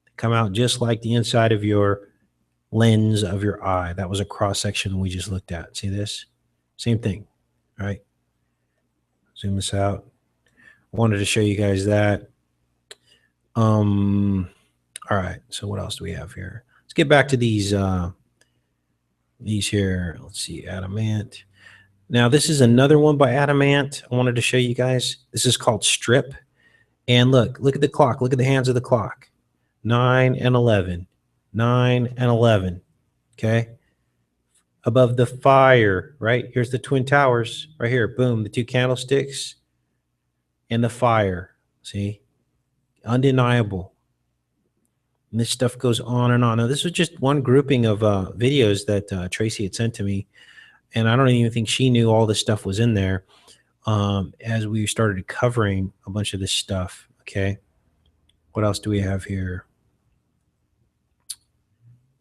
They come out just like the inside of your lens of your eye. That was a cross section we just looked at. See this? Same thing. All right. Zoom this out. I wanted to show you guys that. All right. So what else do we have here? Let's get back to these here. Let's see, Adamant. Now this is another one by Adamant. I wanted to show you guys. This is called Strip. And look at the clock. Look at the hands of the clock. 9 and 11. 9 and 11. Okay. Above the fire, right? Here's the Twin Towers right here. Boom. The two candlesticks and the fire. See? Undeniable. And this stuff goes on and on. Now, this was just one grouping of videos that Tracy had sent to me. And I don't even think she knew all this stuff was in there as we started covering a bunch of this stuff. Okay. What else do we have here?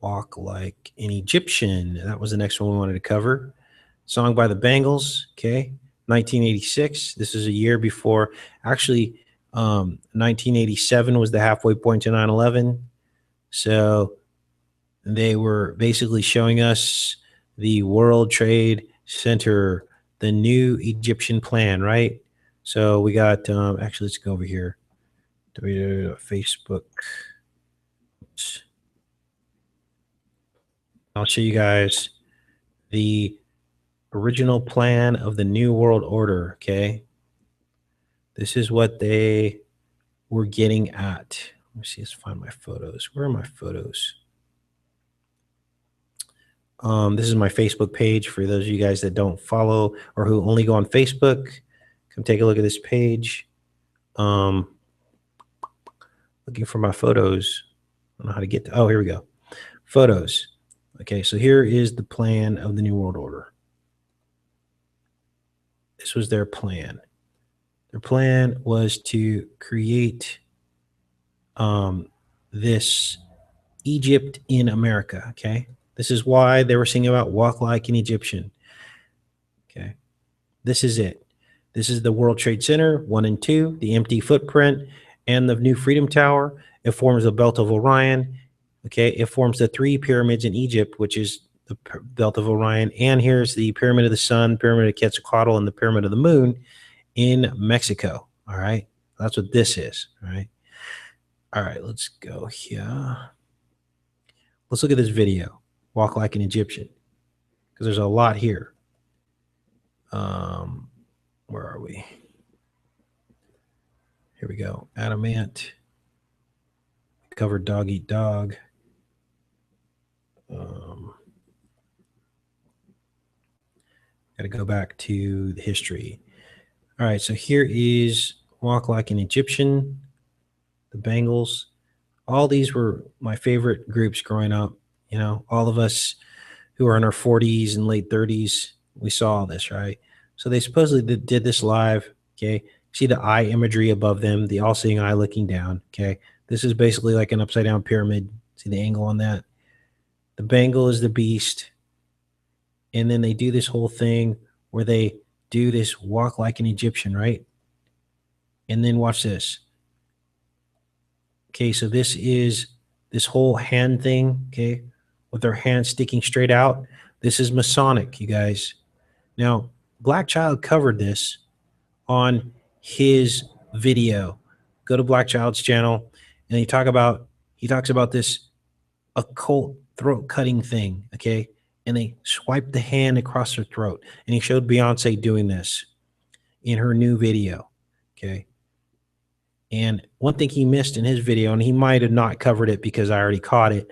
Walk Like an Egyptian. That was the next one we wanted to cover. Song by the Bangles. Okay. 1986. This is a year before. Actually, 1987 was the halfway point to 9/11. So they were basically showing us the World Trade Center, the new Egyptian plan, right? So we got, actually, let's go over here. Facebook. Oops. I'll show you guys the original plan of the New World Order, okay? This is what they were getting at. Let me see, let's find my photos. Where are my photos? This is my Facebook page for those of you guys that don't follow or who only go on Facebook. Come take a look at this page. Looking for my photos. I don't know how to get to, oh, here we go. Photos. Okay, so here is the plan of the New World Order. This was their plan. Their plan was to create this Egypt in America, okay? This is why they were singing about walk like an Egyptian. Okay. This is it. This is the World Trade Center, 1 and 2, the empty footprint, and the new Freedom Tower. It forms the Belt of Orion. Okay. It forms the 3 pyramids in Egypt, which is the Belt of Orion. And here's the Pyramid of the Sun, Pyramid of Quetzalcoatl, and the Pyramid of the Moon in Mexico. All right. That's what this is. All right. All right. Let's go here. Let's look at this video. Walk like an Egyptian, because there's a lot here. Where are we? Here we go. Adamant. Covered Dog Eat Dog. Got to go back to the history. All right, so here is Walk Like an Egyptian, the Bangles. All these were my favorite groups growing up. You know, all of us who are in our 40s and late 30s, we saw all this, right? So they supposedly did this live, okay? See the eye imagery above them, the all-seeing eye looking down, okay? This is basically like an upside-down pyramid. See the angle on that? The bangle is the beast. And then they do this whole thing where they do this walk like an Egyptian, right? And then watch this. Okay, so this is this whole hand thing, okay? With their hands sticking straight out. This is Masonic, you guys. Now, Black Child covered this on his video. Go to Black Child's channel, and he talks about this occult throat cutting thing, okay? And they swipe the hand across her throat. And he showed Beyonce doing this in her new video, okay? And one thing he missed in his video, and he might have not covered it because I already caught it,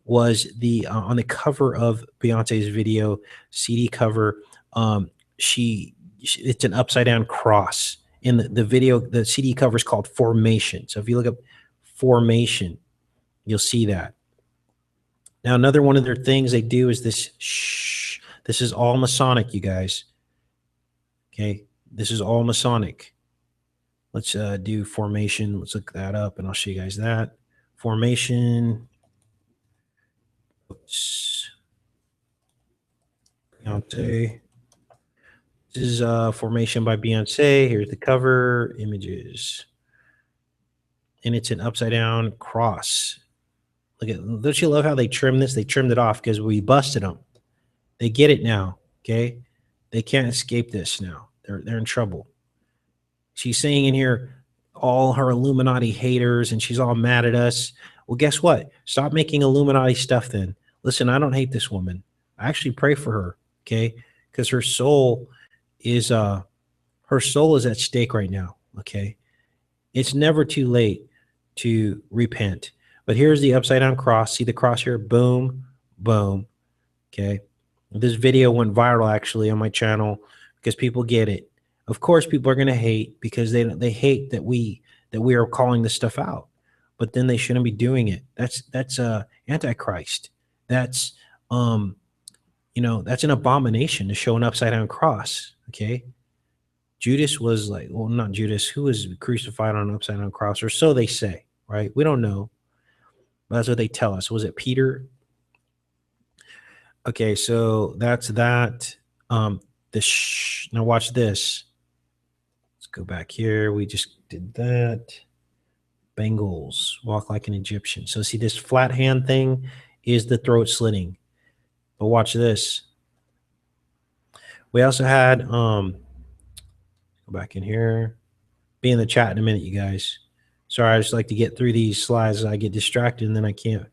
was the on the cover of Beyonce's video CD cover. It's an upside down cross in the video. The CD cover is called Formation. So if you look up Formation, you'll see that. Now, another one of their things they do is this This is all Masonic, you guys. Okay, this is all Masonic. Let's do formation. Let's look that up, and I'll show you guys that. Formation. Oops. Beyonce. This is Formation by Beyonce. Here's the cover images. And it's an upside down cross. Look at, don't you love how they trimmed this? They trimmed it off because we busted them. They get it now, okay? They can't escape this now. They're in trouble. She's saying in here, all her Illuminati haters, and she's all mad at us. Well, guess what? Stop making Illuminati stuff then. Listen, I don't hate this woman. I actually pray for her, okay? Because her soul is at stake right now, okay? It's never too late to repent. But here's the upside down cross. See the cross here? Boom, boom. Okay. This video went viral actually on my channel because people get it. Of course, people are going to hate because they hate that we are calling this stuff out. But then they shouldn't be doing it. That's Antichrist. That's that's an abomination to show an upside down cross. Okay. Judas was like, well, not Judas, who was crucified on an upside down cross, or so they say, right? We don't know. But that's what they tell us. Was it Peter? Okay, so that's that. Now watch this. Let's go back here. We just did that. Bengals, walk like an Egyptian. So see this flat hand thing is the throat slitting. But watch this. We also had go back in here. Be in the chat in a minute, you guys. Sorry, I just like to get through these slides. I get distracted and then I can't.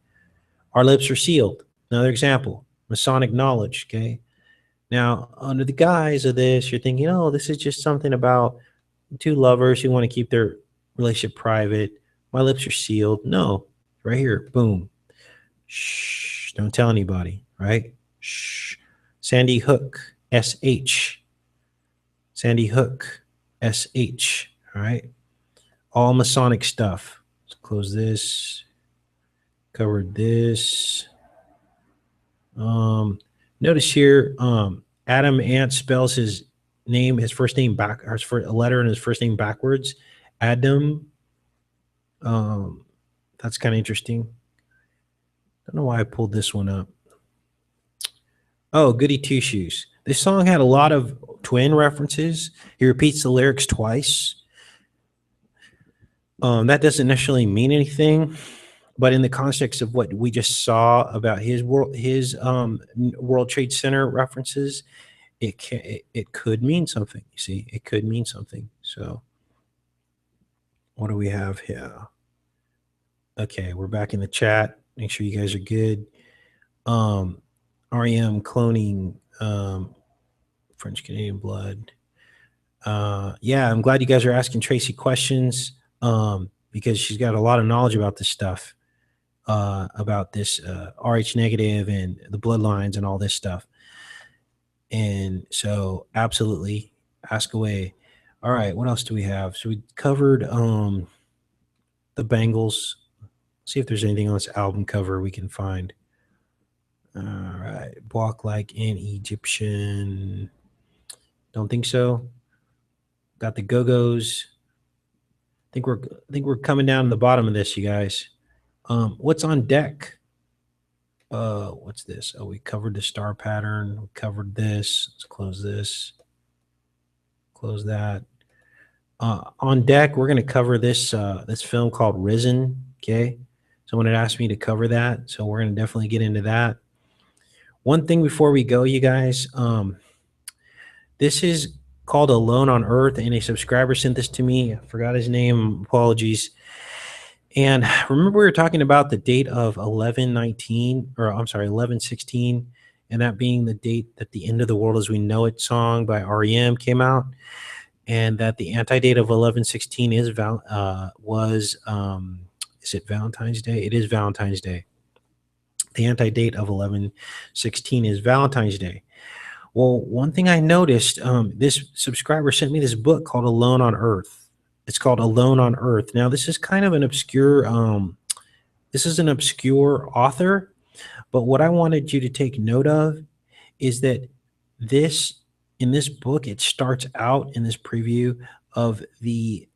Our lips are sealed. Another example, Masonic knowledge, okay? Now, under the guise of this, you're thinking, oh, this is just something about two lovers who want to keep their relationship private. My lips are sealed. No, right here, boom. Shh, don't tell anybody, right? Shh. Sandy Hook, SH. Sandy Hook, SH, all right? All Masonic stuff. Let's close this. Covered this. Notice here, Adam Ant spells his name, his first name back, or a letter in his first name backwards. Adam. That's kind of interesting. Don't know why I pulled this one up. Oh, Goody Two Shoes. This song had a lot of twin references. He repeats the lyrics twice. That doesn't necessarily mean anything, but in the context of what we just saw about his World Trade Center references, it could mean something. You see, it could mean something. So, what do we have here? Okay, we're back in the chat. Make sure you guys are good. REM cloning, French Canadian blood. Yeah, I'm glad you guys are asking Tracy questions. Because she's got a lot of knowledge about this stuff, about this RH negative and the bloodlines and all this stuff. And so absolutely ask away. All right, what else do we have? So we covered the Bengals. See if there's anything on this album cover we can find. All right, walk like an Egyptian. Don't think so. Got the Go-Go's. I think we're coming down to the bottom of this, you guys. What's on deck? What's this? Oh, we covered the star pattern. We covered this. Let's close this. Close that. On deck, we're going to cover this this film called Risen. Okay, someone had asked me to cover that, so we're going to definitely get into that. One thing before we go, you guys. This is called Alone on Earth, and a subscriber sent this to me. I forgot his name. Apologies. And remember, we were talking about the date of 11/19, or I'm sorry, 11/16, and that being the date that the End of the World as We Know It song by REM came out, and that the anti-date of 11/16 is it Valentine's Day? It is Valentine's Day. The anti-date of 11/16 is Valentine's Day. Well, one thing I noticed, this subscriber sent me this book called Alone on Earth. It's called Alone on Earth. Now, this is kind of an obscure, this is an obscure author, but what I wanted you to take note of is that in this book, it starts out in this preview of the,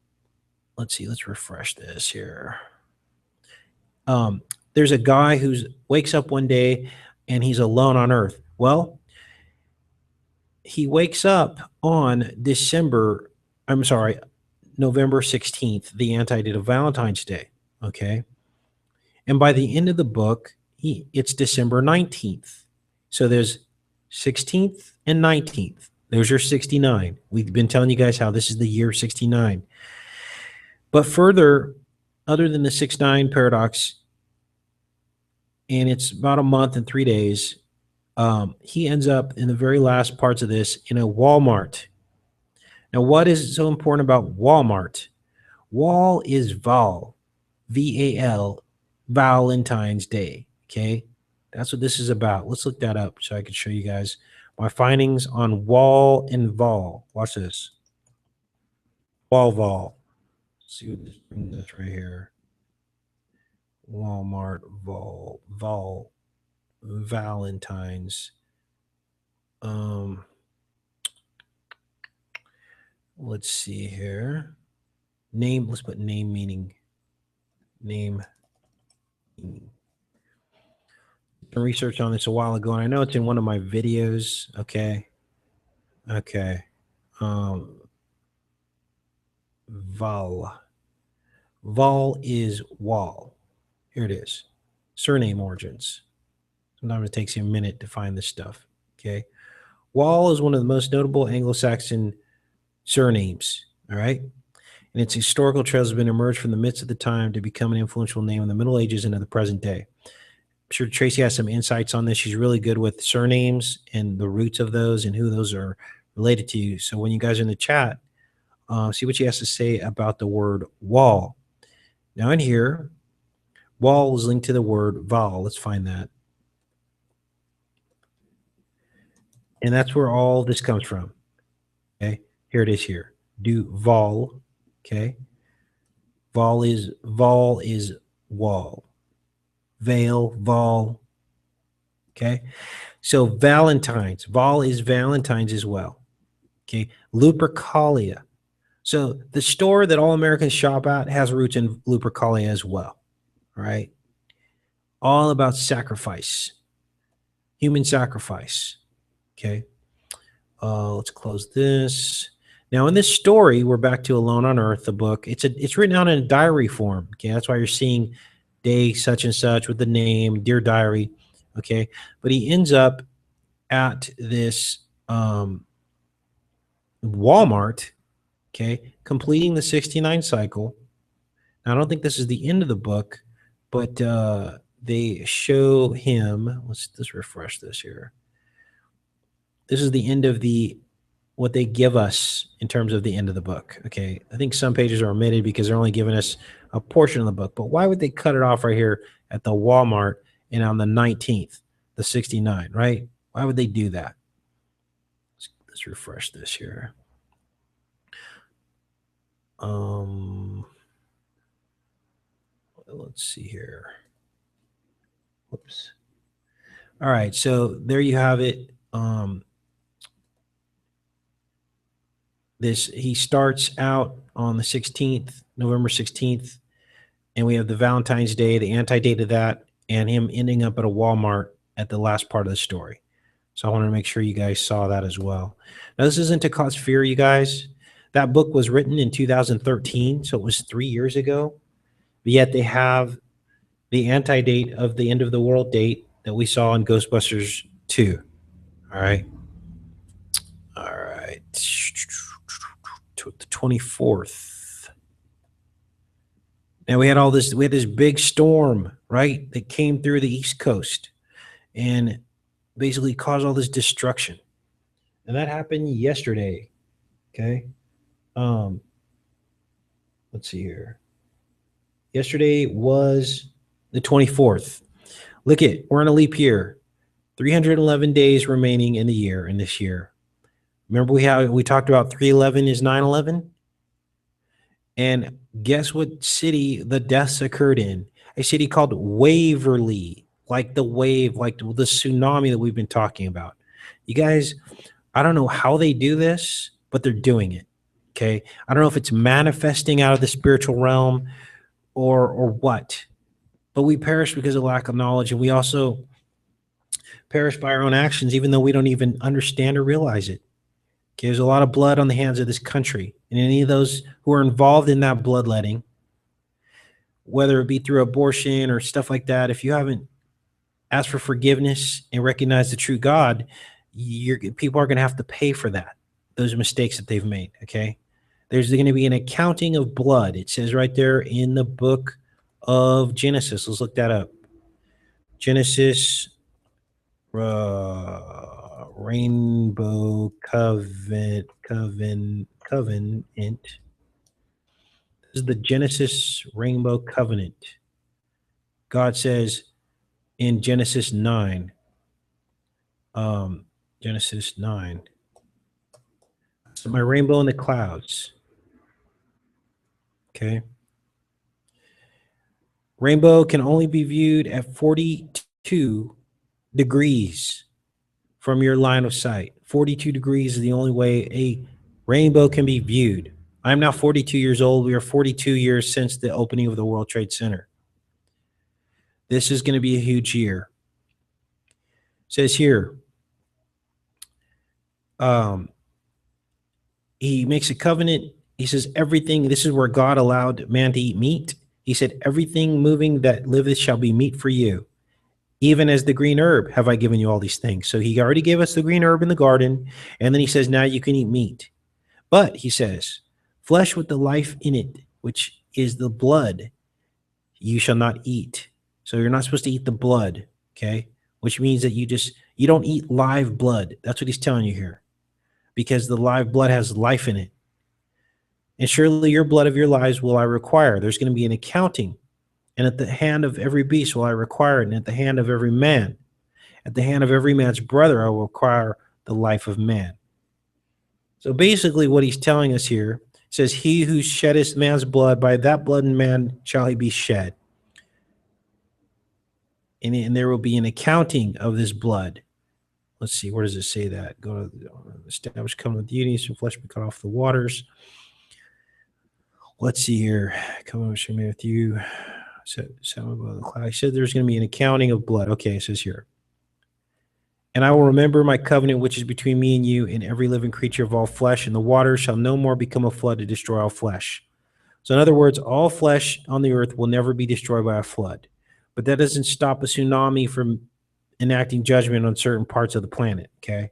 let's see, let's refresh this here. There's a guy who wakes up one day and he's alone on Earth. Well, he wakes up on November 16th, the anti-date of Valentine's Day. Okay. And by the end of the book, it's December 19th. So there's 16th and 19th. There's your 69. We've been telling you guys how this is the year 69. But further, other than the 6-9 paradox, and it's about a month and 3 days, he ends up in the very last parts of this in a Walmart. Now, what is so important about Walmart? Wall is Val, V-A-L, Valentine's Day, okay? That's what this is about. Let's look that up so I can show you guys my findings on Wall and Vol. Watch this. Vol. Let's see what this brings us right here. Walmart, Vol, Valentine's. Let's see here. Name, let's put name meaning. Name. Research on this a while ago, and I know it's in one of my videos. Okay. Val is wall. Here it is. Surname origins. Sometimes it takes you a minute to find this stuff. Okay. Wall is one of the most notable Anglo-Saxon surnames. All right. And its historical trails have been emerged from the midst of the time to become an influential name in the Middle Ages into the present day. I'm sure Tracy has some insights on this. She's really good with surnames and the roots of those and who those are related to. So when you guys are in the chat, see what she has to say about the word wall. Now in here, wall is linked to the word val. Let's find that. And that's where all this comes from. Okay, here it is here. Do vol. Okay, vol is wall. Veil, vol. Okay, so Valentine's. Vol is Valentine's as well. Okay, Lupercalia. So the store that all Americans shop at has roots in Lupercalia as well. All right, all about sacrifice, human sacrifice. Okay, let's close this. Now in this story, we're back to Alone on Earth, the book. It's written out in a diary form. Okay, that's why you're seeing day such and such with the name Dear Diary. Okay, but he ends up at this Walmart. Okay, completing the 69 cycle. Now, I don't think this is the end of the book, but they show him. Let's refresh this here. This is the end of what they give us in terms of the end of the book. Okay, I think some pages are omitted because they're only giving us a portion of the book. But why would they cut it off right here at the Walmart and on the 19th, the 69, right? Why would they do that? Let's refresh this here. Let's see here. Whoops. All right, so there you have it. He starts out on the 16th, November 16th, and we have the Valentine's Day, the anti-date of that, and him ending up at a Walmart at the last part of the story. So I wanted to make sure you guys saw that as well. Now, this isn't to cause fear, you guys. That book was written in 2013, so it was 3 years ago. But yet they have the anti-date of the end of the world date that we saw in Ghostbusters 2. All right. The 24th. Now we had this big storm, right, that came through the East Coast and basically caused all this destruction. And that happened yesterday. Okay. Let's see here. Yesterday was the 24th. Look it, we're in a leap year. 311 days remaining in the year, in this year. Remember we talked about 311 is 9/11? And guess what city the deaths occurred in? A city called Waverly, like the wave, like the tsunami that we've been talking about. You guys, I don't know how they do this, but they're doing it. Okay. I don't know if it's manifesting out of the spiritual realm or what, but we perish because of lack of knowledge. And we also perish by our own actions, even though we don't even understand or realize it. Okay. There's a lot of blood on the hands of this country, and any of those who are involved in that bloodletting, whether it be through abortion or stuff like that, if you haven't asked for forgiveness and recognize the true God, people are going to have to pay for that, those mistakes that they've made. Okay. There's going to be an accounting of blood. It says right there in the book of Genesis. Let's look that up. Genesis, rainbow covenant. This is the Genesis rainbow covenant. God says in Genesis 9, Genesis 9, so my rainbow in the clouds. Okay. Rainbow can only be viewed at 42 degrees from your line of sight. 42 degrees is the only way a rainbow can be viewed. I'm now 42 years old. We are 42 years since the opening of the World Trade Center. This is going to be a huge year. It says here, he makes a covenant. He says everything, this is where God allowed man to eat meat. He said, everything moving that liveth shall be meat for you. Even as the green herb have I given you all these things. So he already gave us the green herb in the garden. And then he says, now you can eat meat. But he says, flesh with the life in it, which is the blood, you shall not eat. So you're not supposed to eat the blood, okay? Which means that you don't eat live blood. That's what he's telling you here. Because the live blood has life in it. And surely your blood of your lives will I require. There's going to be an accounting. And at the hand of every beast will I require it. And at the hand of every man, at the hand of every man's brother, I will require the life of man. So basically what he's telling us here says, he who sheddeth man's blood, by that blood in man shall he be shed. And there will be an accounting of this blood. Let's see, where does it say that? Go to establish covenant with the unities, and flesh be cut off the waters. Let's see here. Covenant with you. Set above the cloud. He said there's going to be an accounting of blood. Okay, it says here. And I will remember my covenant which is between me and you and every living creature of all flesh, and the waters shall no more become a flood to destroy all flesh. So in other words, all flesh on the earth will never be destroyed by a flood. But that doesn't stop a tsunami from enacting judgment on certain parts of the planet, okay?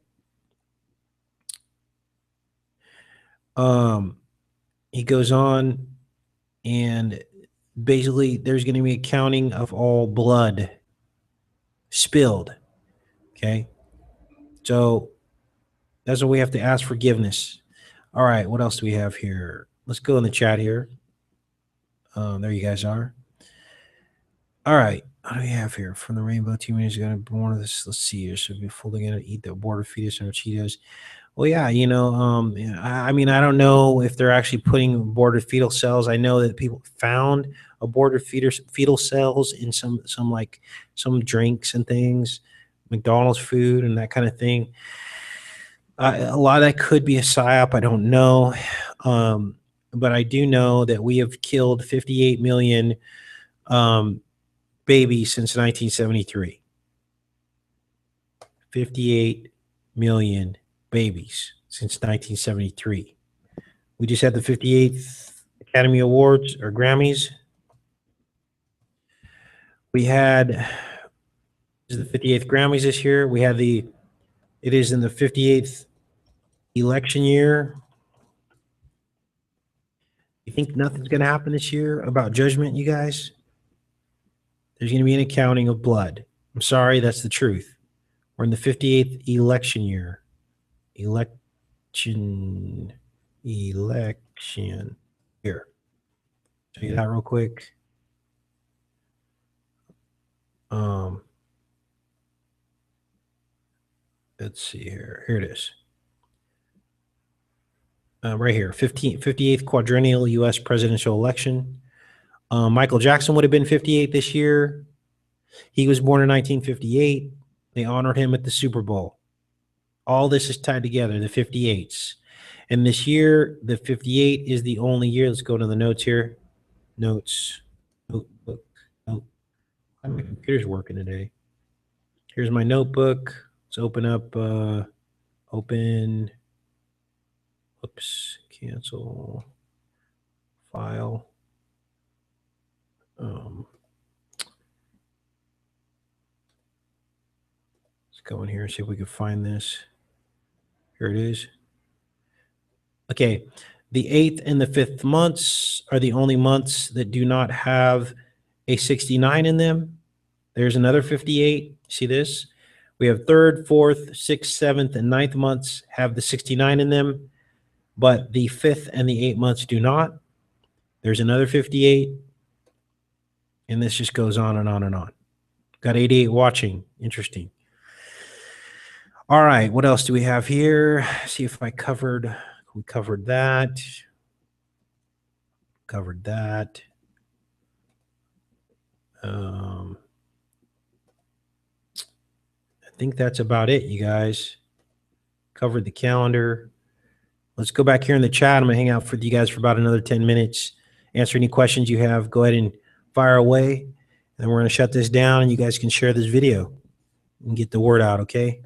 He goes on, and basically there's going to be a counting of all blood spilled, okay? So that's what we have to ask forgiveness. All right, what else do we have here? Let's go in the chat here. There you guys are. All right, what do we have here? From the rainbow, teenagers going to be born of this. Let's see here. So be fully going to eat the aborted fetus and Cheetos. Well, yeah, you know, I mean, I don't know if they're actually putting aborted fetal cells. I know that people found aborted fetal cells in some drinks and things, McDonald's food and that kind of thing. A lot of that could be a psyop. I don't know. But I do know that we have killed 58 million babies since 1973. 58 million babies since 1973. We just had the 58th Academy Awards or Grammys. We had the 58th Grammys this year. We had it is in the 58th election year. You think nothing's going to happen this year about judgment, you guys? There's going to be an accounting of blood. I'm sorry, that's the truth. We're in the 58th election year. Election here. Show you that real quick. Let's see here. Here it is. Right here, 58th quadrennial U.S. presidential election. Michael Jackson would have been 58 this year. He was born in 1958. They honored him at the Super Bowl. All this is tied together, the 58s. And this year, the 58 is the only year. Let's go to the notes here. Notes. Notebook. Note. My computer's working today. Here's my notebook. Let's open up, open, oops, cancel, file. Let's go in here and see if we can find this. Here it is. Okay, the 8th and the 5th months are the only months that do not have a 69 in them. There's another 58. See this? We have 3rd, 4th, 6th, 7th, and 9th months have the 69 in them, but the 5th and the 8th months do not. There's another 58, and this just goes on and on and on. Got 88 watching. Interesting. All right, what else do we have here? See if I covered. We covered that. Covered that. I think that's about it, you guys. Covered the calendar. Let's go back here in the chat. I'm going to hang out with you guys for about another 10 minutes. Answer any questions you have. Go ahead and fire away. And we're going to shut this down, and you guys can share this video and get the word out, okay?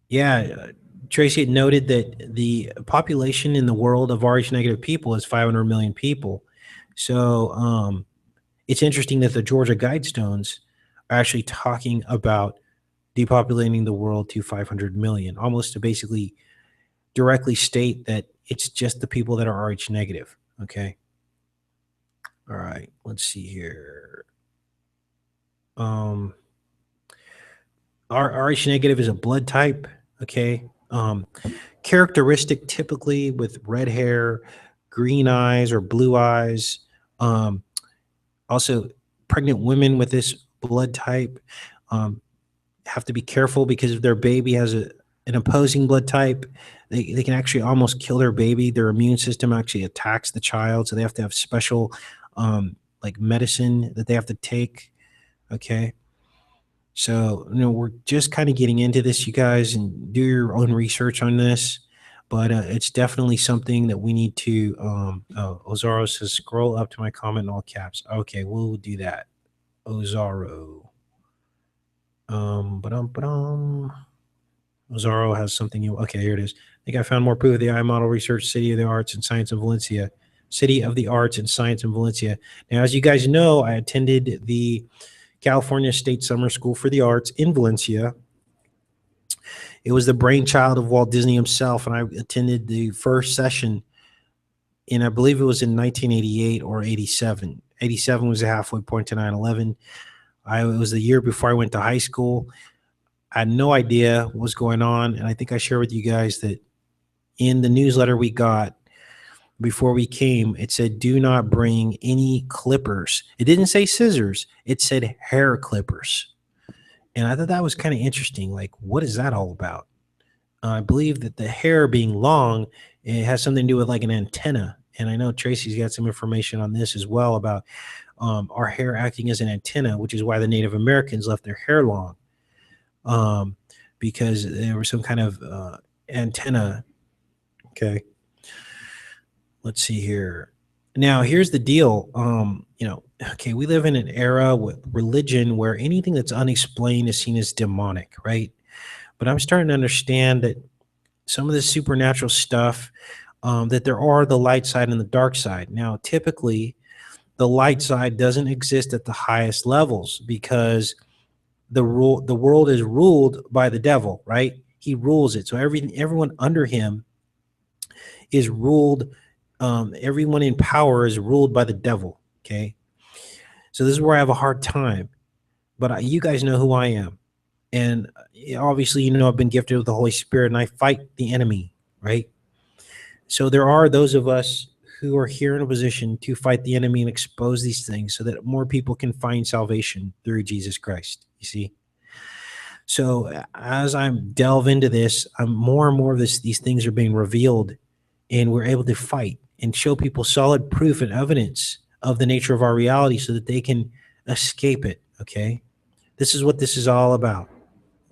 Yeah, Tracy had noted that the population in the world of Rh-negative people is 500 million people. So it's interesting that the Georgia Guidestones are actually talking about depopulating the world to 500 million, almost to basically directly state that it's just the people that are Rh-negative, okay? All right, let's see here. Rh-negative is a blood type, okay? Characteristic typically with red hair, green eyes or blue eyes. Also, pregnant women with this blood type have to be careful because if their baby has an opposing blood type, they can actually almost kill their baby. Their immune system actually attacks the child, so they have to have special like medicine that they have to take, okay? So, we're just kind of getting into this, you guys, and do your own research on this. But it's definitely something that we need to, Ozaro says, scroll up to my comment in all caps. Okay, we'll do that. Ozaro. Ozaro has something new. Okay, here it is. I think I found more proof of the AI model research, City of the Arts and Science in Valencia. City of the Arts and Science in Valencia. Now, as you guys know, I attended the California State Summer School for the Arts in Valencia. It was the brainchild of Walt Disney himself, and I attended the first session in, I believe it was in 1988 or 87. 87 was the halfway point to 9/11. It was the year before I went to high school. I had no idea what was going on, and I think I shared with you guys that in the newsletter we got before we came, it said, do not bring any clippers. It didn't say scissors. It said hair clippers. And I thought that was kind of interesting. Like, what is that all about? I believe that the hair being long, it has something to do with like an antenna. And I know Tracy's got some information on this as well about our hair acting as an antenna, which is why the Native Americans left their hair long, because there was some kind of antenna. Okay. Let's see here. Now, here's the deal. Okay, we live in an era with religion where anything that's unexplained is seen as demonic, right? But I'm starting to understand that some of this supernatural stuff, that there are the light side and the dark side. Now, typically, the light side doesn't exist at the highest levels because the world is ruled by the devil, right? He rules it. So everyone under him is ruled. Everyone in power is ruled by the devil, okay? So this is where I have a hard time. But you guys know who I am. And obviously, I've been gifted with the Holy Spirit, and I fight the enemy, right? So there are those of us who are here in a position to fight the enemy and expose these things so that more people can find salvation through Jesus Christ, you see? So as I delve into this, more and more of these things are being revealed, and we're able to fight and show people solid proof and evidence of the nature of our reality so that they can escape it, okay? This is what this is all about.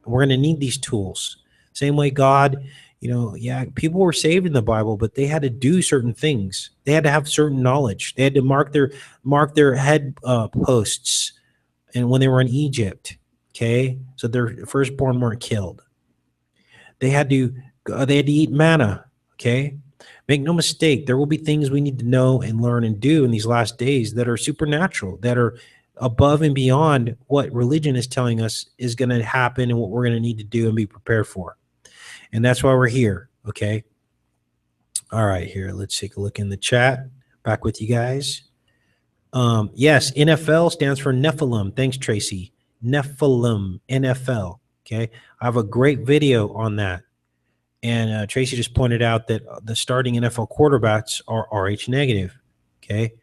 We're going to need these tools. Same way God, yeah, people were saved in the Bible, but they had to do certain things. They had to have certain knowledge. They had to mark their head posts, and when they were in Egypt, okay, so their firstborn weren't killed. They had to eat manna, okay. Make no mistake, there will be things we need to know and learn and do in these last days that are supernatural, that are above and beyond what religion is telling us is going to happen and what we're going to need to do and be prepared for. And that's why we're here, okay? All right, here, let's take a look in the chat. Back with you guys. Yes, NFL stands for Nephilim. Thanks, Tracy. Nephilim, NFL, okay? I have a great video on that. And Tracy just pointed out that the starting NFL quarterbacks are RH negative, okay?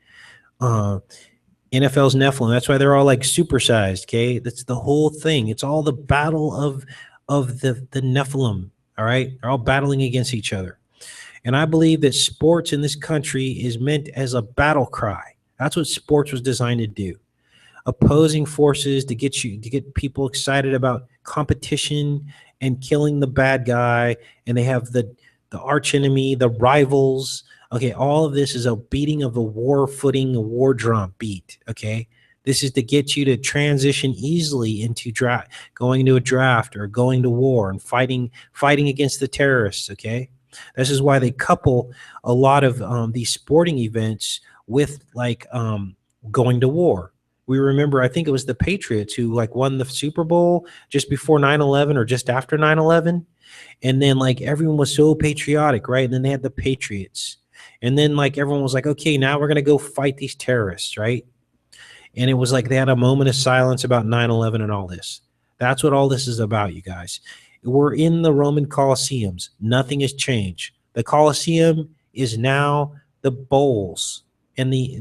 NFL's Nephilim. That's why they're all like supersized, okay? That's the whole thing. It's all the battle of the Nephilim, all right? They're all battling against each other. And I believe that sports in this country is meant as a battle cry. That's what sports was designed to do. Opposing forces to get people excited about competition and killing the bad guy. And they have the arch enemy, the rivals. Okay, all of this is a beating of the war footing, a war drum beat, okay? This is to get you to transition easily into going to a draft or going to war and fighting against the terrorists, okay? This is why they couple a lot of these sporting events with like going to war. We remember, I think it was the Patriots who like won the Super Bowl just before 9/11 or just after 9/11. And then like everyone was so patriotic, right? And then they had the Patriots. And then like everyone was like, okay, now we're going to go fight these terrorists, right? And it was like they had a moment of silence about 9/11 and all this. That's what all this is about, you guys. We're in the Roman Colosseums. Nothing has changed. The Colosseum is now the bowls and the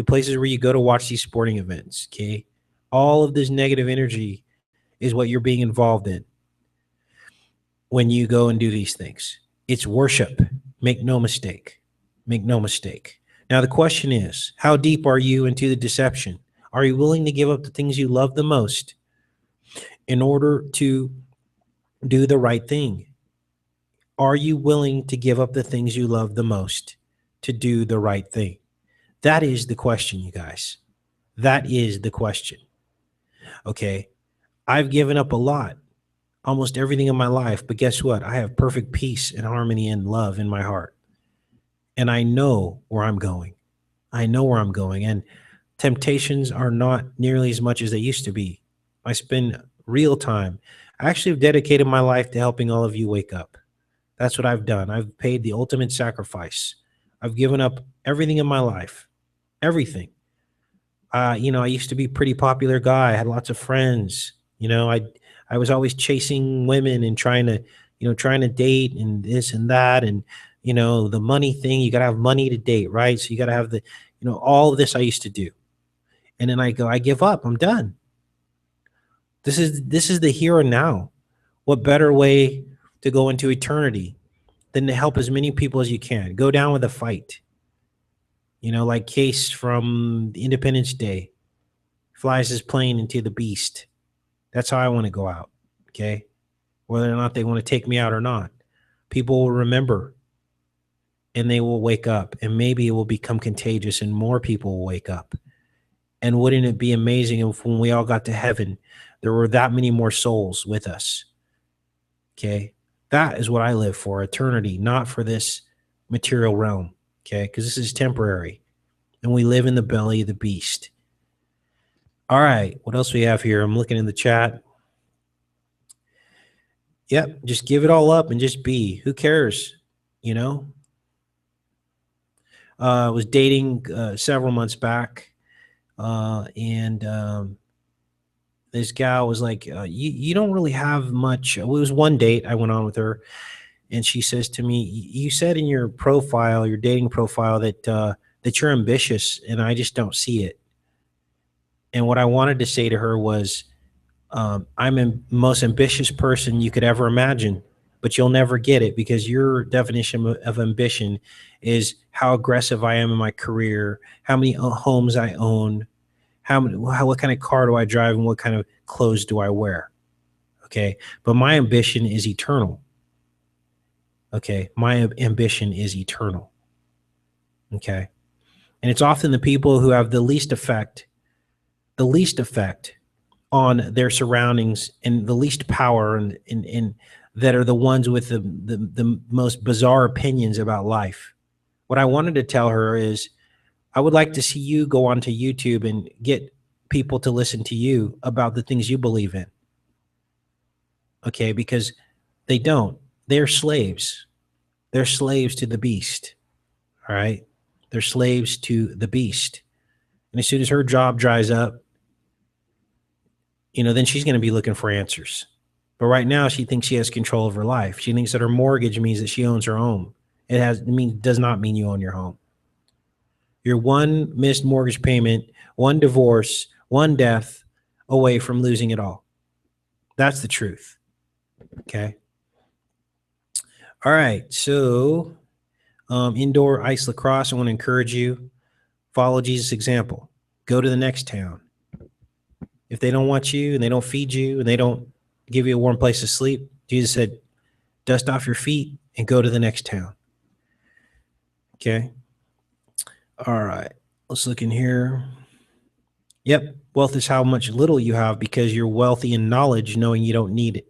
places where you go to watch these sporting events, okay? All of this negative energy is what you're being involved in when you go and do these things. It's worship. Make no mistake. Make no mistake. Now, the question is, how deep are you into the deception? Are you willing to give up the things you love the most in order to do the right thing? Are you willing to give up the things you love the most to do the right thing? That is the question, you guys. That is the question. Okay. I've given up a lot, almost everything in my life, but guess what? I have perfect peace and harmony and love in my heart. And I know where I'm going. I know where I'm going. And temptations are not nearly as much as they used to be. I spend real time. I actually have dedicated my life to helping all of you wake up. That's what I've done. I've paid the ultimate sacrifice. I've given up everything in my life. Everything. I used to be a pretty popular guy. I had lots of friends. I was always chasing women and trying to date and this and that. And, the money thing, you got to have money to date, right? So you got to have all of this I used to do. And then I give up. I'm done. This is the here and now. What better way to go into eternity than to help as many people as you can? Go down with a fight. Like Case from Independence Day flies his plane into the beast. That's how I want to go out, okay? Whether or not they want to take me out or not. People will remember and they will wake up, and maybe it will become contagious and more people will wake up. And wouldn't it be amazing if when we all got to heaven, there were that many more souls with us, okay? That is what I live for, eternity, not for this material realm. Okay, because this is temporary, and we live in the belly of the beast. All right, what else we have here? I'm looking in the chat. Yep, just give it all up and just be. Who cares? I was dating several months back, and this gal was like, you don't really have much. It was one date I went on with her. And she says to me, you said in your profile, your dating profile, that you're ambitious, and I just don't see it. And what I wanted to say to her was, I'm the most ambitious person you could ever imagine, but you'll never get it because your definition of ambition is how aggressive I am in my career, how many homes I own, what kind of car do I drive and what kind of clothes do I wear? Okay. But my ambition is eternal. Okay. My ambition is eternal. Okay. And it's often the people who have the least effect on their surroundings and the least power and that are the ones with the most bizarre opinions about life. What I wanted to tell her is I would like to see you go onto YouTube and get people to listen to you about the things you believe in. Okay, because they don't. They're slaves. They're slaves to the beast. All right. They're slaves to the beast. And as soon as her job dries up, then she's going to be looking for answers. But right now, she thinks she has control of her life. She thinks that her mortgage means that she owns her home. Does not mean you own your home. You're one missed mortgage payment, one divorce, one death away from losing it all. That's the truth. Okay. All right. So, indoor ice lacrosse, I want to encourage you, follow Jesus' example. Go to the next town. If they don't want you and they don't feed you and they don't give you a warm place to sleep, Jesus said, dust off your feet and go to the next town. Okay. All right. Let's look in here. Yep. Wealth is how much little you have because you're wealthy in knowledge, knowing you don't need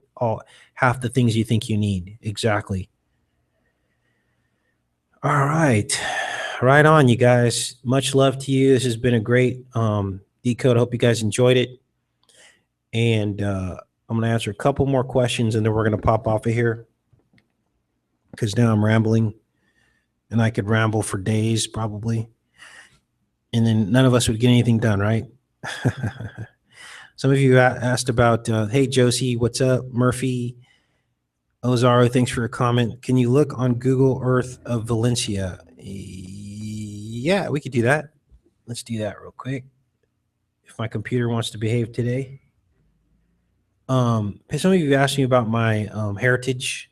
half the things you think you need. Exactly. All right. Right on, you guys. Much love to you. This has been a great decode. I hope you guys enjoyed it. And I'm going to answer a couple more questions and then we're going to pop off of here because now I'm rambling and I could ramble for days probably. And then none of us would get anything done, right? Some of you asked about, hey, Josie, what's up? Murphy, Ozaro, thanks for your comment. Can you look on Google Earth of Valencia? Yeah, we could do that. Let's do that real quick. If my computer wants to behave today. Some of you asked me about my heritage.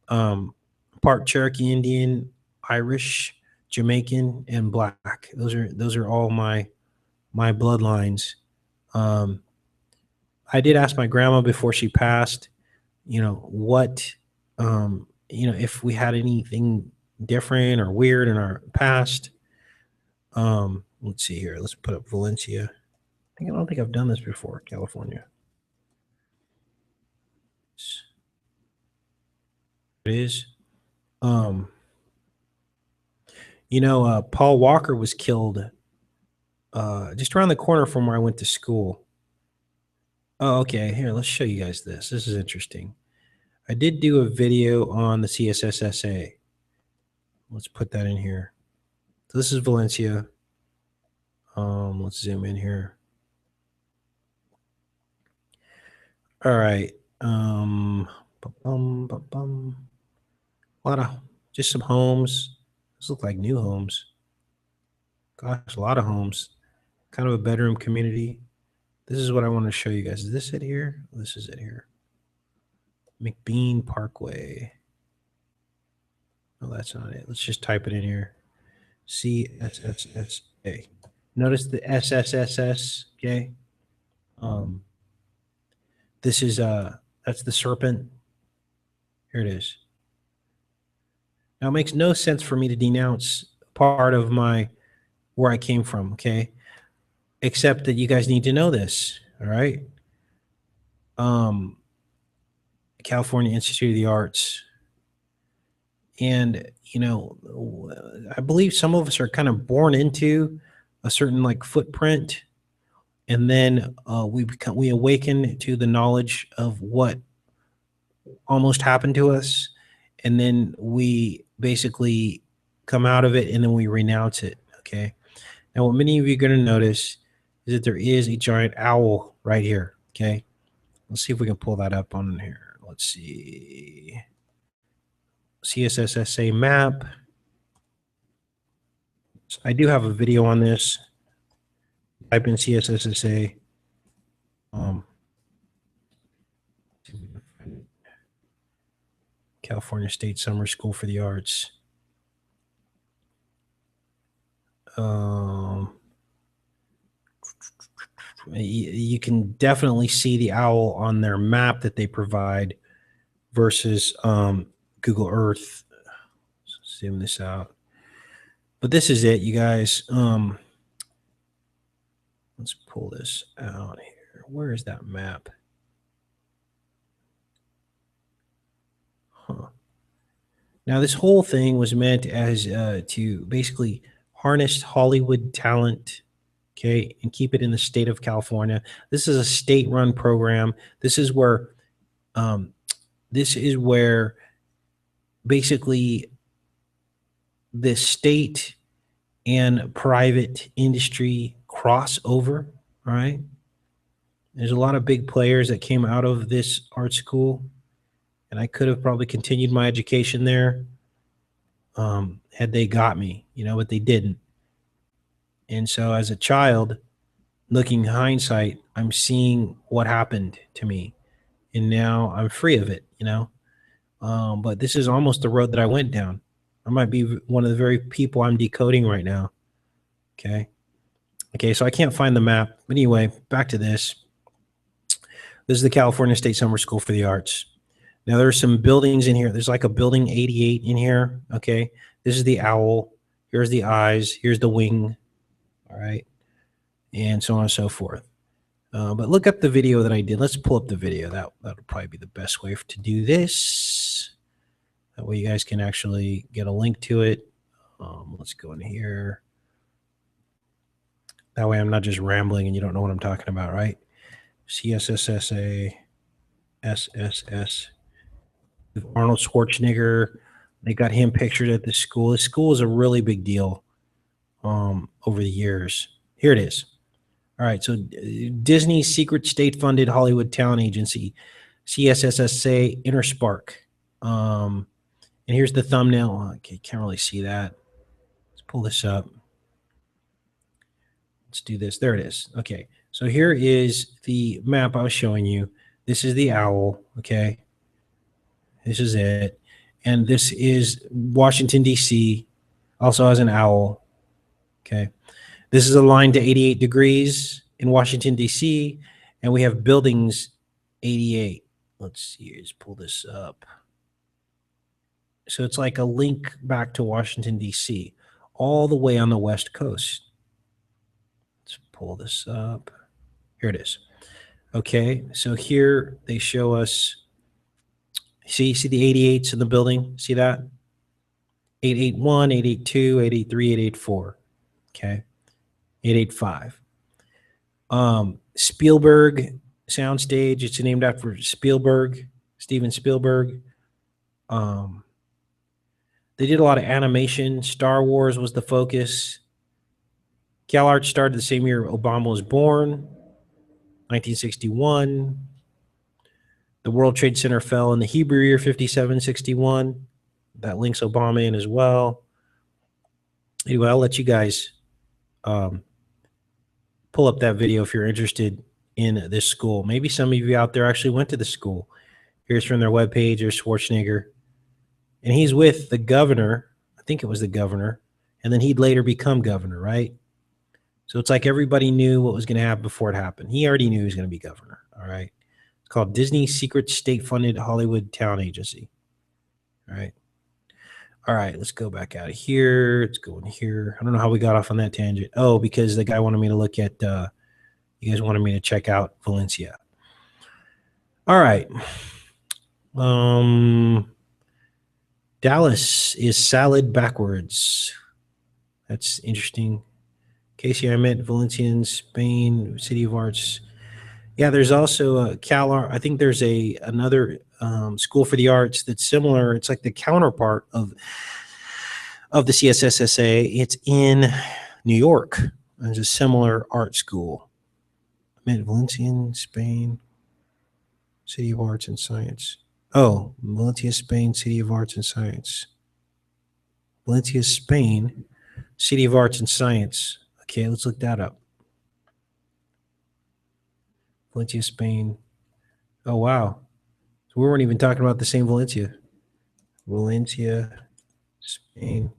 Part Cherokee Indian, Irish, Jamaican, and Black. Those are all my bloodlines. I did ask my grandma before she passed, what, if we had anything different or weird in our past. Let's see here. Let's put up Valencia. I don't think I've done this before, California. It is. Paul Walker was killed just around the corner from where I went to school. Oh, okay. Here, let's show you guys this. This is interesting. I did do a video on the CSSSA. Let's put that in here. So this is Valencia. Let's zoom in here. All right. A lot of just some homes. These look like new homes. Gosh, a lot of homes. Kind of a bedroom community. This is what I want to show you guys. Is this it here? This is it here. McBean Parkway. Oh, that's not it. Let's just type it in here. CSSSA. Notice the SSSS. Okay. This is that's the serpent. Here it is. Now it makes no sense for me to denounce part of where I came from, okay? Except that you guys need to know this, all right? California Institute of the Arts. And, I believe some of us are kind of born into a certain footprint. And then we awaken to the knowledge of what almost happened to us. And then we basically come out of it and then we renounce it. Okay. Now, what many of you are going to notice is that there is a giant owl right here. Okay. Let's see if we can pull that up on here. Let's see. CSSSA map. So I do have a video on this. Type in CSSSA. California State Summer School for the Arts. You can definitely see the owl on their map that they provide versus Google Earth. Let's zoom this out. But this is it, you guys. Let's pull this out here. Where is that map? Huh. Now, this whole thing was meant as to basically harness Hollywood talent, okay, and keep it in the state of California. This is a state-run program. This is where basically the state and private industry cross over. All right. There's a lot of big players that came out of this art school, and I could have probably continued my education there had they got me, but they didn't. And so as a child, looking hindsight, I'm seeing what happened to me, and now I'm free of it, but this is almost the road that I went down. I might be one of the very people I'm decoding right now. Okay, so I can't find the map. But anyway, back to this. This is the California State Summer School for the Arts. Now, there's some buildings in here. There's like a building 88 in here, okay? This is the owl. Here's the eyes. Here's the wing, all right? And so on and so forth. But look up the video that I did. Let's pull up the video. That'll probably be the best way to do this. That way you guys can actually get a link to it. Let's go in here. That way I'm not just rambling and you don't know what I'm talking about, right? CSSSA, SSS. Arnold Schwarzenegger. They got him pictured at this school. This school is a really big deal over the years. Here it is. All right, so Disney's secret state-funded Hollywood talent agency, CSSSA Interspark. And here's the thumbnail. Okay, can't really see that. Let's pull this up. Let's do this. There it is. Okay, so here is the map I was showing you. This is the owl, okay? This is it. And this is Washington, D.C., also has an owl, okay? This is aligned to 88 degrees in Washington, D.C., and we have buildings 88. Let's see, let's pull this up. So it's like a link back to Washington, D.C., all the way on the West Coast. Let's pull this up. Here it is. Okay, so here they show us, see the 88s in the building? See that? 881, 882, 883, 884. Okay. 885. Spielberg soundstage. It's named after Spielberg, Steven Spielberg. They did a lot of animation. Star Wars was the focus. CalArts started the same year Obama was born, 1961. The World Trade Center fell in the Hebrew year 5761. That links Obama in as well. Anyway, I'll let you guys pull up that video if you're interested in this school. Maybe some of you out there actually went to the school. Here's from their webpage. There's Schwarzenegger. And he's with the governor. I think it was the governor. And then he'd later become governor, right? So it's like everybody knew what was going to happen before it happened. He already knew he was going to be governor, all right? It's called Disney's secret state-funded Hollywood talent agency, all right? All right, let's go back out of here. Let's go in here. I don't know how we got off on that tangent. Oh, because the guy wanted me to look at, you guys wanted me to check out Valencia. All right. Dallas is salad backwards. That's interesting. Casey, I met Valencians, Spain, City of Arts. Yeah, there's also a CalArt. I think there's another school for the arts that's similar. It's like the counterpart of the CSSSA. It's in New York. There's a similar art school. I met Valencian, Spain, City of Arts and Science. Oh, Valencia, Spain, City of Arts and Science. Valencia, Spain, City of Arts and Science. Okay, let's look that up. Valencia, Spain. Oh, wow. So we weren't even talking about the same Valencia. Valencia, Spain,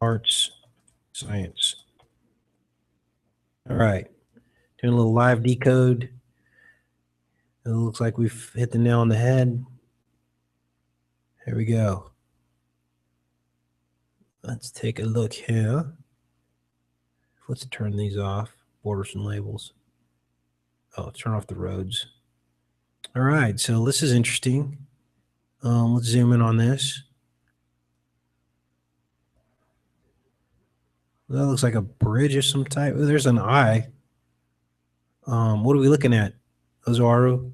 Arts, Science. All right. Doing a little live decode. It looks like we've hit the nail on the head. Here we go. Let's take a look here. Let's turn these off. Borders and labels. Oh, turn off the roads. All right, so this is interesting. Let's zoom in on this. That looks like a bridge of some type. Oh, there's an eye. What are we looking at, Ozaru?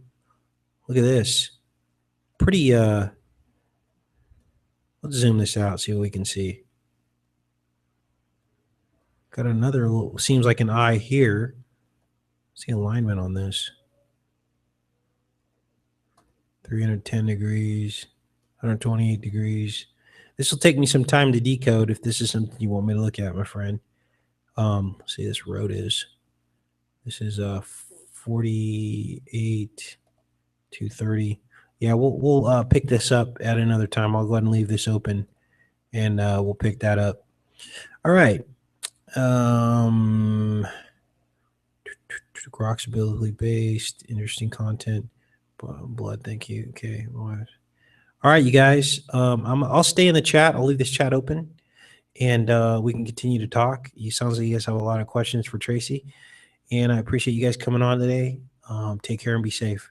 Look at this. Pretty, let's zoom this out, see what we can see. Got another little, seems like an eye here. See alignment on this. 310 degrees, 128 degrees. This will take me some time to decode if this is something you want me to look at, my friend. See, this road is. This is 48 to 30. Yeah, we'll pick this up at another time. I'll go ahead and leave this open, and we'll pick that up. All right. Grok's ability based, interesting content. Blood, thank you. Okay. All right, you guys. I'll stay in the chat. I'll leave this chat open, and we can continue to talk. It sounds like you guys have a lot of questions for Tracy, and I appreciate you guys coming on today. Take care and be safe.